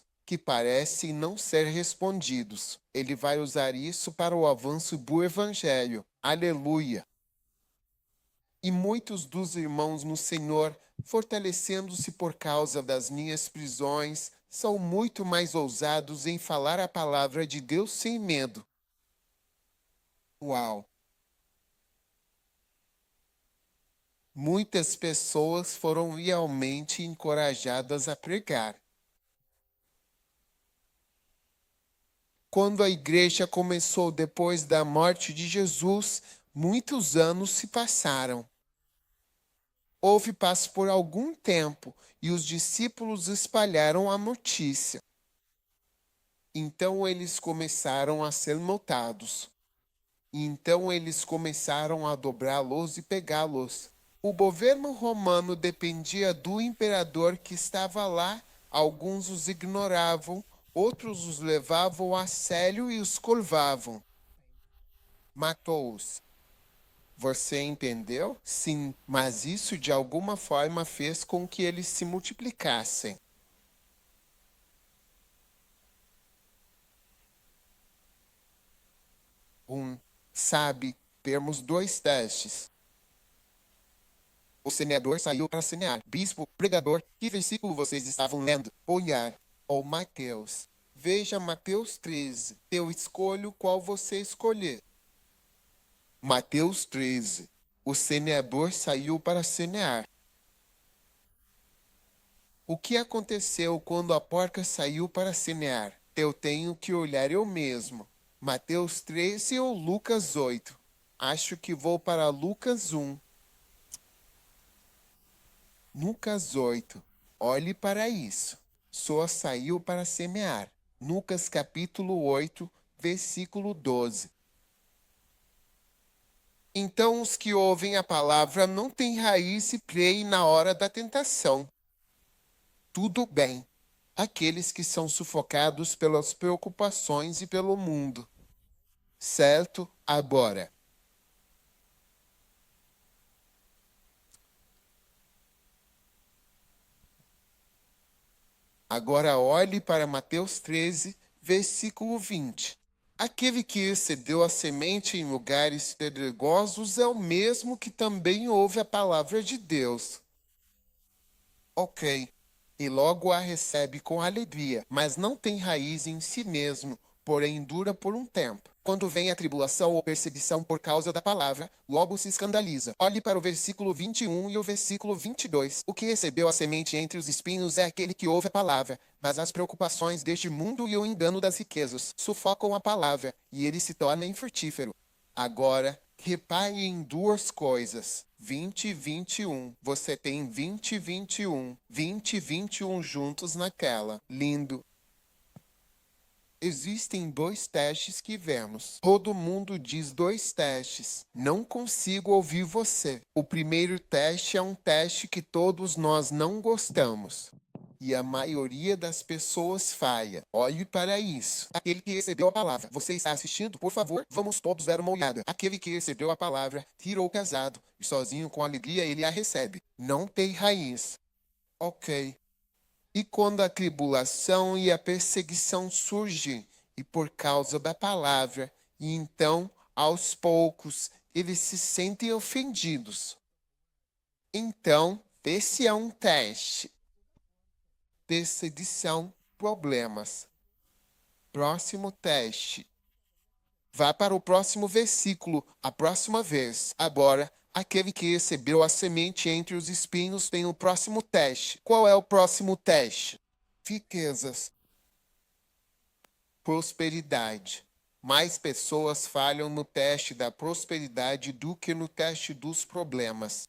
Ele vai usar isso para o avanço do Evangelho. Aleluia! E muitos dos irmãos no Senhor, fortalecendo-se por causa das minhas prisões, são muito mais ousados em falar a palavra de Deus sem medo. Uau! Muitas pessoas foram realmente encorajadas a pregar. Quando a igreja começou depois da morte de Jesus, muitos anos se passaram. Houve paz por algum tempo e os discípulos espalharam a notícia. Então eles começaram a ser notados. Então eles começaram a dobrá-los e pegá-los. O governo romano dependia do imperador que estava lá. Alguns os ignoravam, outros os levavam a sério e os curvavam. Matou-os. Você entendeu? Sim, mas isso de alguma forma fez com que eles se multiplicassem. Sabe, temos dois testes. O semeador saiu para semear. Bispo, pregador, que versículo vocês estavam lendo? Olhar. Ou Mateus. Veja Mateus 13. Eu escolho qual você escolher. Mateus 13. O semeador saiu para semear. O que aconteceu quando a porca saiu para semear? Eu tenho que olhar eu mesmo. Mateus 13 ou Lucas 8? Acho que vou para Lucas 1. Lucas 8. Olhe para isso. Só saiu para semear. Lucas capítulo 8, versículo 12. Então os que ouvem a palavra não têm raiz e creem na hora da tentação. Tudo bem. Aqueles que são sufocados pelas preocupações e pelo mundo. Certo? Agora. Agora olhe para Mateus 13, versículo 20. Aquele que excedeu a semente em lugares pedregosos é o mesmo que também ouve a palavra de Deus. Ok. E logo a recebe com alegria, mas não tem raiz em si mesmo, porém dura por um tempo. Quando vem a tribulação ou perseguição por causa da palavra, logo se escandaliza. Olhe para o versículo 21 e o versículo 22. O que recebeu a semente entre os espinhos é aquele que ouve a palavra, mas as preocupações deste mundo e o engano das riquezas sufocam a palavra, e ele se torna infrutífero. Agora, repare em duas coisas. 20 e 21. Você tem 20 e 21. 20 e 21 juntos naquela. Lindo. Existem dois testes que vemos. Todo mundo diz dois testes. Não consigo ouvir você. O primeiro teste é um teste que todos nós não gostamos. E a maioria das pessoas falha. Olhe para isso. Aquele que recebeu a palavra. Você está assistindo? Por favor, vamos todos dar uma olhada. Aquele que recebeu a palavra, tirou o casado. E sozinho, com alegria, ele a recebe. Não tem raiz. Ok. E quando a tribulação e a perseguição surgem, e por causa da palavra, e então, aos poucos, eles se sentem ofendidos. Então, esse é um teste. Perseguição, problemas. Próximo teste. Vá para o próximo versículo, a próxima vez. Agora, aquele que recebeu a semente entre os espinhos tem o próximo teste. Qual é o próximo teste? Riquezas. Prosperidade. Mais pessoas falham no teste da prosperidade do que no teste dos problemas.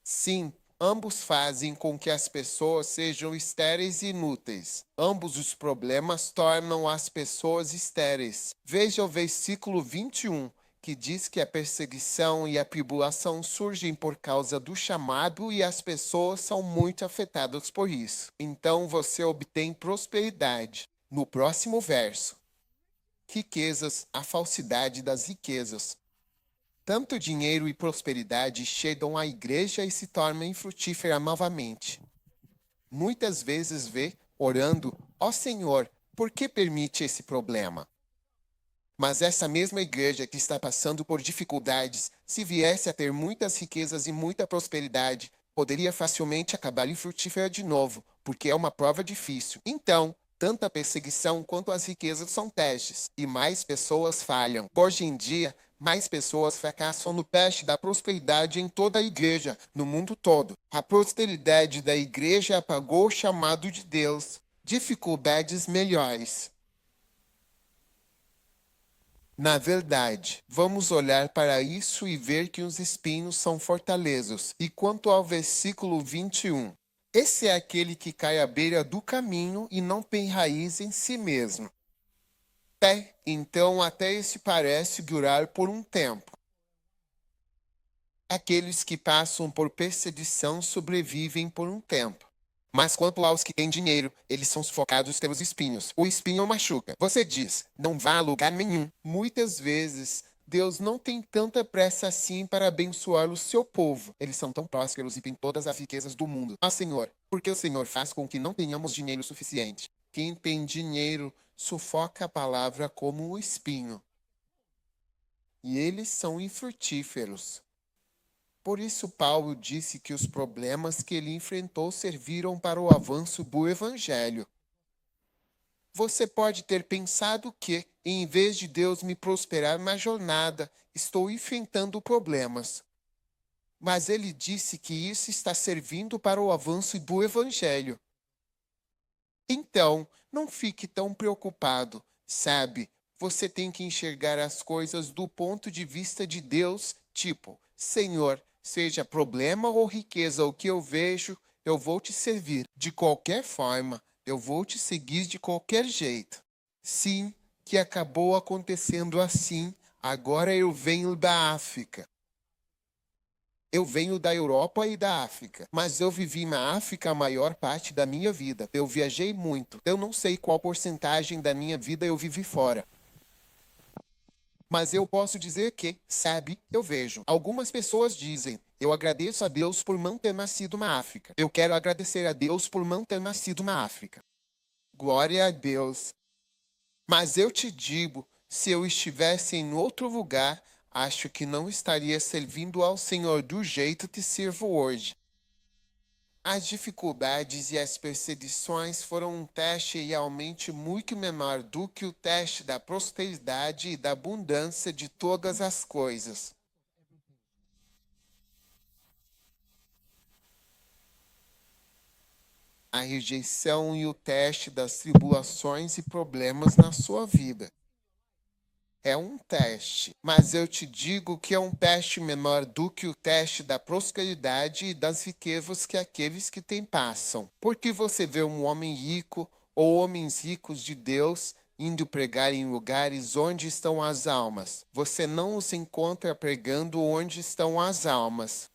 Sim, ambos fazem com que as pessoas sejam estéreis e inúteis. Ambos os problemas tornam as pessoas estéreis. Veja o versículo 21, que diz que a perseguição e a tribulação surgem por causa do chamado e as pessoas são muito afetadas por isso. Então você obtém prosperidade. No próximo verso. Riquezas, a falsidade das riquezas. Tanto dinheiro e prosperidade chegam à igreja e se tornam infrutífera novamente. Muitas vezes vê, orando, ó Senhor, por que permite esse problema? Mas essa mesma igreja que está passando por dificuldades, se viesse a ter muitas riquezas e muita prosperidade, poderia facilmente acabar infrutífera de novo, porque é uma prova difícil. Então, tanto a perseguição quanto as riquezas são testes, e mais pessoas falham. Hoje em dia, mais pessoas fracassam no teste da prosperidade em toda a igreja, no mundo todo. A prosperidade da igreja apagou o chamado de Deus. Dificuldades melhores. Na verdade, vamos olhar para isso e ver que os espinhos são fortalezas. E quanto ao versículo 21, esse é aquele que cai à beira do caminho e não tem raiz em si mesmo. Então até esse parece durar por um tempo. Aqueles que passam por perseguição sobrevivem por um tempo. Mas quanto aos que têm dinheiro, eles são sufocados pelos espinhos. O espinho machuca. Você diz, não vá a lugar nenhum. Muitas vezes, Deus não tem tanta pressa assim para abençoar o seu povo. Eles são tão prósperos e têm todas as riquezas do mundo. Ah, Senhor, porque o Senhor faz com que não tenhamos dinheiro suficiente. Quem tem dinheiro sufoca a palavra como o espinho. E eles são infrutíferos. Por isso, Paulo disse que os problemas que ele enfrentou serviram para o avanço do Evangelho. Você pode ter pensado que, em vez de Deus me prosperar na jornada, estou enfrentando problemas. Mas ele disse que isso está servindo para o avanço do Evangelho. Então, não fique tão preocupado, sabe? Você tem que enxergar as coisas do ponto de vista de Deus, tipo, Senhor, seja problema ou riqueza o que eu vejo, eu vou te servir. De qualquer forma, eu vou te seguir de qualquer jeito. Sim, que acabou acontecendo assim, agora eu venho da África. Eu venho da Europa e da África, mas eu vivi na África a maior parte da minha vida. Eu viajei muito. Eu não sei qual porcentagem da minha vida eu vivi fora. Mas eu posso dizer que, sabe, eu vejo. Algumas pessoas dizem, eu agradeço a Deus por não ter nascido na África. Eu quero agradecer a Deus por não ter nascido na África. Glória a Deus. Mas eu te digo, se eu estivesse em outro lugar, acho que não estaria servindo ao Senhor do jeito que sirvo hoje. As dificuldades e as perseguições foram um teste realmente muito menor do que o teste da prosperidade e da abundância de todas as coisas. A rejeição e o teste das tribulações e problemas na sua vida. É um teste, mas eu te digo que é um teste menor do que o teste da prosperidade e das riquezas que aqueles que têm passam. Porque você vê um homem rico ou homens ricos de Deus indo pregar em lugares onde estão as almas. Você não os encontra pregando onde estão as almas.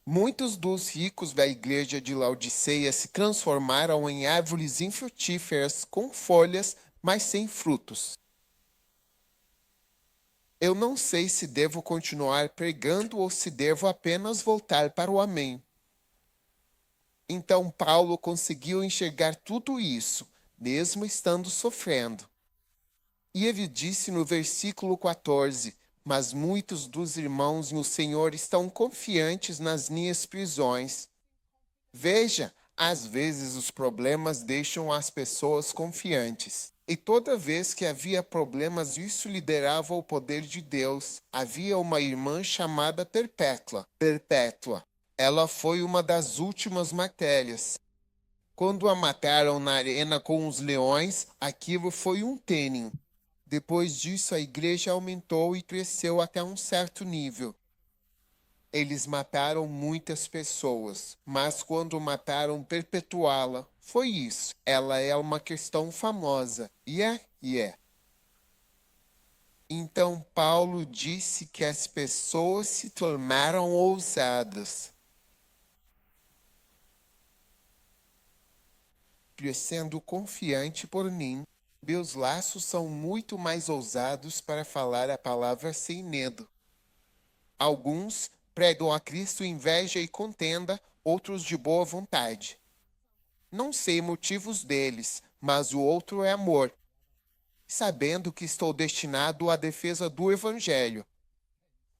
Muitos dos ricos da igreja de Laodiceia se transformaram em árvores infrutíferas com folhas, mas sem frutos. Eu não sei se devo continuar pregando ou se devo apenas voltar para o Amém. Então Paulo conseguiu enxergar tudo isso, mesmo estando sofrendo. E ele disse no versículo 14: Mas muitos dos irmãos no Senhor estão confiantes nas minhas prisões. Veja, às vezes os problemas deixam as pessoas confiantes. E toda vez que havia problemas, isso liderava o poder de Deus. Havia uma irmã chamada Perpétua. Perpétua. Ela foi uma das últimas matérias. Quando a mataram na arena com os leões, aquilo foi um tênis. Depois disso, a igreja aumentou e cresceu até um certo nível. Eles mataram muitas pessoas, mas quando mataram perpetuá-la, foi isso. Ela é uma questão famosa. E é. Então Paulo disse que as pessoas se tornaram ousadas, sendo confiante por mim. Meus laços são muito mais ousados para falar a palavra sem medo. Alguns pregam a Cristo inveja e contenda, outros de boa vontade. Não sei motivos deles, mas o outro é amor, sabendo que estou destinado à defesa do Evangelho.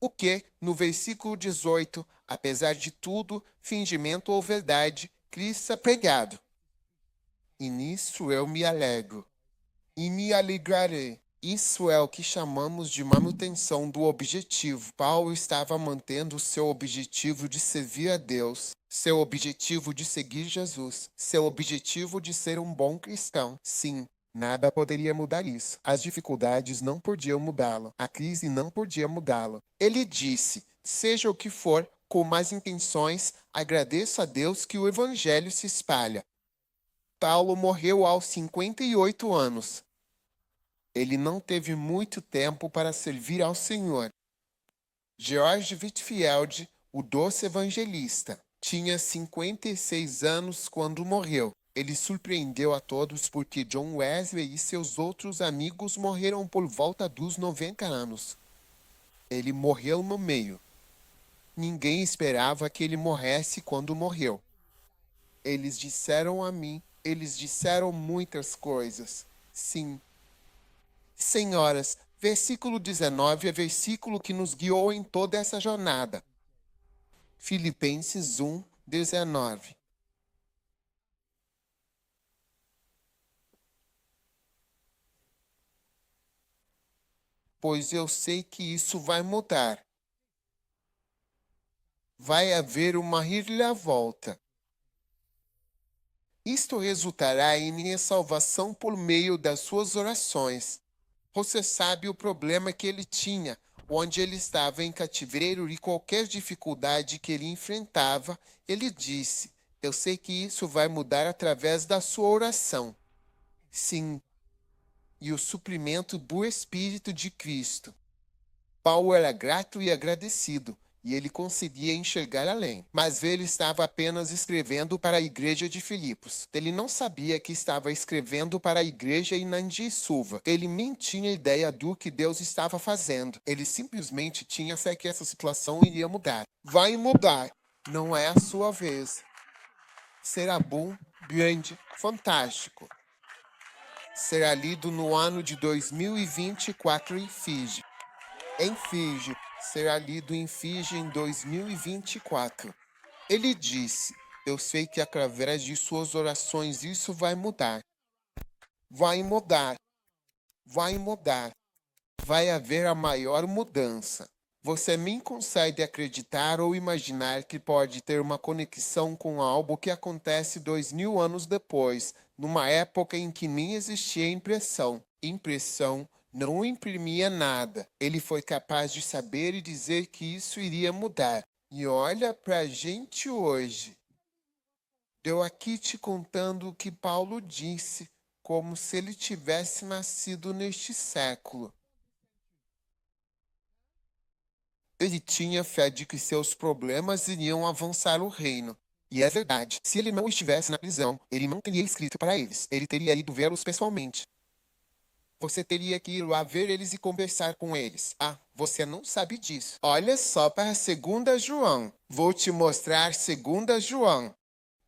O que, no versículo 18, apesar de tudo, fingimento ou verdade, Cristo é pregado. E nisso eu me alegro. E me alegrarei. Isso é o que chamamos de manutenção do objetivo. Paulo estava mantendo seu objetivo de servir a Deus, seu objetivo de seguir Jesus, seu objetivo de ser um bom cristão. Sim, Nada poderia mudar isso. As dificuldades não podiam mudá-lo. A crise não podia mudá-lo. Ele disse: seja o que for, com más intenções, agradeço a Deus que o evangelho se espalha. Paulo morreu aos 58 anos. Ele não teve muito tempo para servir ao Senhor. George Whitefield, o doce evangelista, tinha 56 anos quando morreu. Ele surpreendeu a todos porque John Wesley e seus outros amigos morreram por volta dos 90 anos. Ele morreu no meio. Ninguém esperava que ele morresse quando morreu. Eles disseram a mim, eles disseram muitas coisas. Sim. Senhoras, versículo 19 é versículo que nos guiou em toda essa jornada. Filipenses 1, 19. Pois eu sei que isso vai mudar. Vai haver uma reviravolta. Isto resultará em minha salvação por meio das suas orações. Você sabe o problema que ele tinha, onde ele estava em cativeiro e qualquer dificuldade que ele enfrentava, ele disse: eu sei que isso vai mudar através da sua oração. Sim, e o suprimento do Espírito de Cristo. Paulo era grato e agradecido, e ele conseguia enxergar além. Mas ele estava apenas escrevendo para a igreja de Filipos. Ele não sabia que estava escrevendo para a igreja em Nandissuva. Ele nem tinha ideia do que Deus estava fazendo. Ele simplesmente tinha fé que essa situação iria mudar. Vai mudar. Não é a sua vez. Será bom, grande, fantástico. Será lido no ano de 2024 em Fiji. Em Fiji, será lido em Fiji em 2024. Ele disse: eu sei que através de suas orações isso vai mudar. Vai mudar. Vai mudar. Vai haver a maior mudança. Você nem consegue acreditar ou imaginar que pode ter uma conexão com algo que acontece 2000 anos depois, numa época em que nem existia impressão. Impressão não imprimia nada. Ele foi capaz de saber e dizer que isso iria mudar. E olha pra gente hoje. Eu aqui te contando o que Paulo disse, como se ele tivesse nascido neste século. Ele tinha fé de que seus problemas iriam avançar o reino. E é verdade, se ele não estivesse na prisão, ele não teria escrito para eles. Ele teria ido vê-los pessoalmente. Você teria que ir lá ver eles e conversar com eles. Ah, você não sabe disso. Olha só para 2 João. Vou te mostrar 2 João.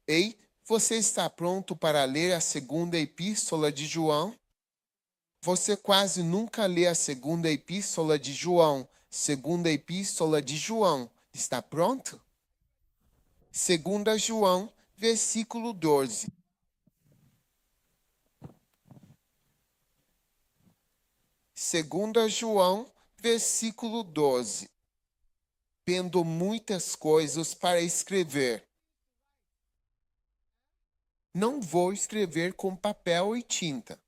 Ei, você está pronto para ler a segunda epístola de João? Você quase nunca lê a segunda epístola de João. Segunda epístola de João. Está pronto? 2 João, versículo 12. 2 João, versículo 12. Tendo muitas coisas para escrever. Não vou escrever com papel e tinta.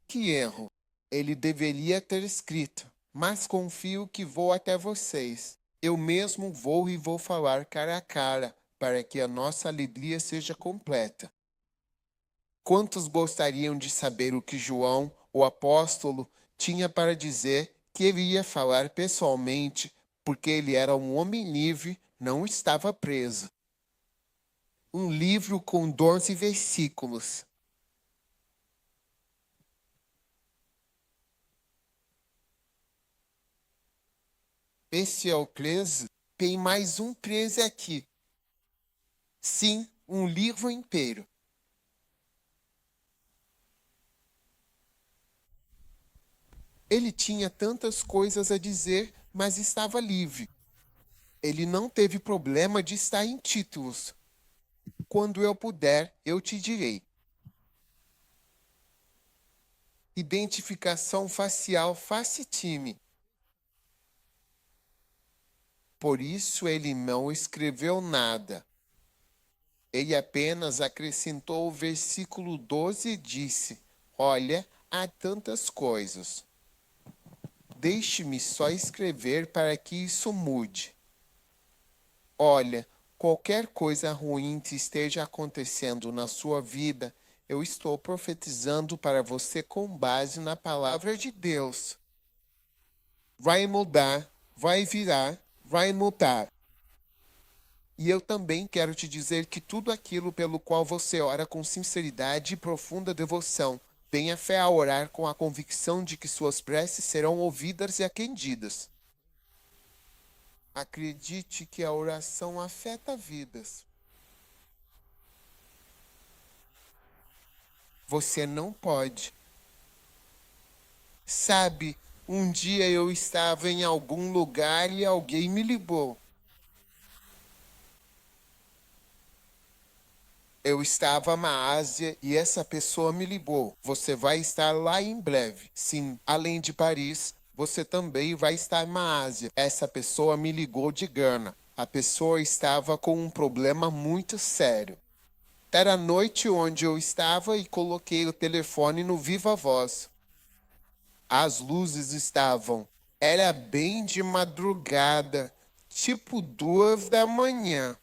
Que erro! Ele deveria ter escrito, mas confio que vou até vocês. Eu mesmo vou e vou falar cara a cara, para que a nossa alegria seja completa. Quantos gostariam de saber o que João, o apóstolo, tinha para dizer que ele ia falar pessoalmente, porque ele era um homem livre, não estava preso? Um livro com 12 versículos. Esse é o 13. Tem mais um 13 aqui. Sim, um livro inteiro. Ele tinha tantas coisas a dizer, mas estava livre. Ele não teve problema de estar em títulos. Quando eu puder, eu te direi. Identificação facial face-time. Por isso ele não escreveu nada. Ele apenas acrescentou o versículo 12 e disse: Olha, há tantas coisas. Deixe-me só escrever para que isso mude. Olha, qualquer coisa ruim que esteja acontecendo na sua vida, eu estou profetizando para você com base na palavra de Deus. Vai mudar, vai virar, vai mudar. E eu também quero te dizer que tudo aquilo pelo qual você ora com sinceridade e profunda devoção, tenha fé a orar com a convicção de que suas preces serão ouvidas e atendidas. Acredite que a oração afeta vidas. Você não pode. Sabe, um dia eu estava em algum lugar e alguém me ligou. Eu estava na Ásia e essa pessoa me ligou. Você vai estar lá em breve. Sim, além de Paris, você também vai estar na Ásia. Essa pessoa me ligou de Gana. A pessoa estava com um problema muito sério. Era a noite onde eu estava e coloquei o telefone no viva voz. As luzes estavam. Era bem de madrugada, tipo 2 da manhã.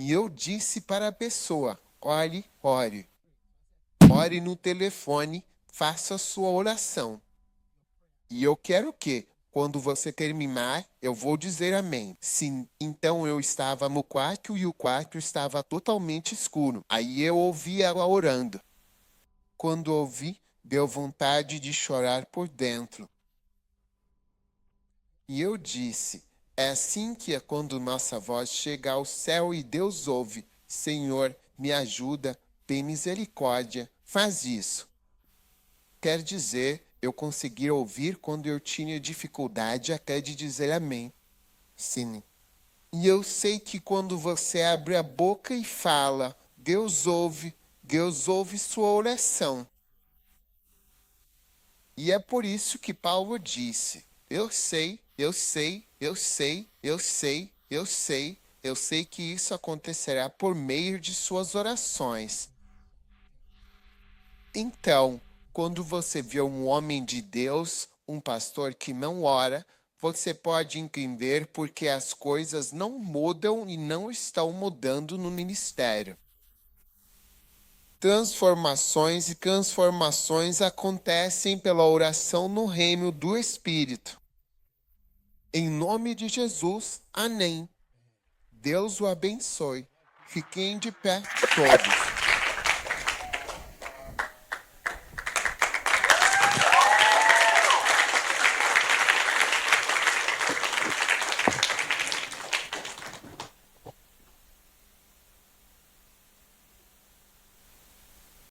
E eu disse para a pessoa: ore, ore. Ore no telefone, faça sua oração. E eu quero que, quando você terminar, eu vou dizer amém. Sim, então eu estava no quarto e o quarto estava totalmente escuro. Aí eu ouvi ela orando. Quando ouvi, deu vontade de chorar por dentro. E eu disse: é assim que é quando nossa voz chega ao céu e Deus ouve: Senhor, me ajuda, tem misericórdia, faz isso. Quer dizer, eu consegui ouvir quando eu tinha dificuldade até de dizer amém. Sim. E eu sei que quando você abre a boca e fala, Deus ouve sua oração. E é por isso que Paulo disse: eu sei, eu sei, eu sei, eu sei, eu sei, eu sei que isso acontecerá por meio de suas orações. Então, quando você vê um homem de Deus, um pastor que não ora, você pode entender porque as coisas não mudam e não estão mudando no ministério. Transformações e transformações acontecem pela oração no reino do Espírito. Em nome de Jesus, amém. Deus o abençoe. Fiquem de pé todos.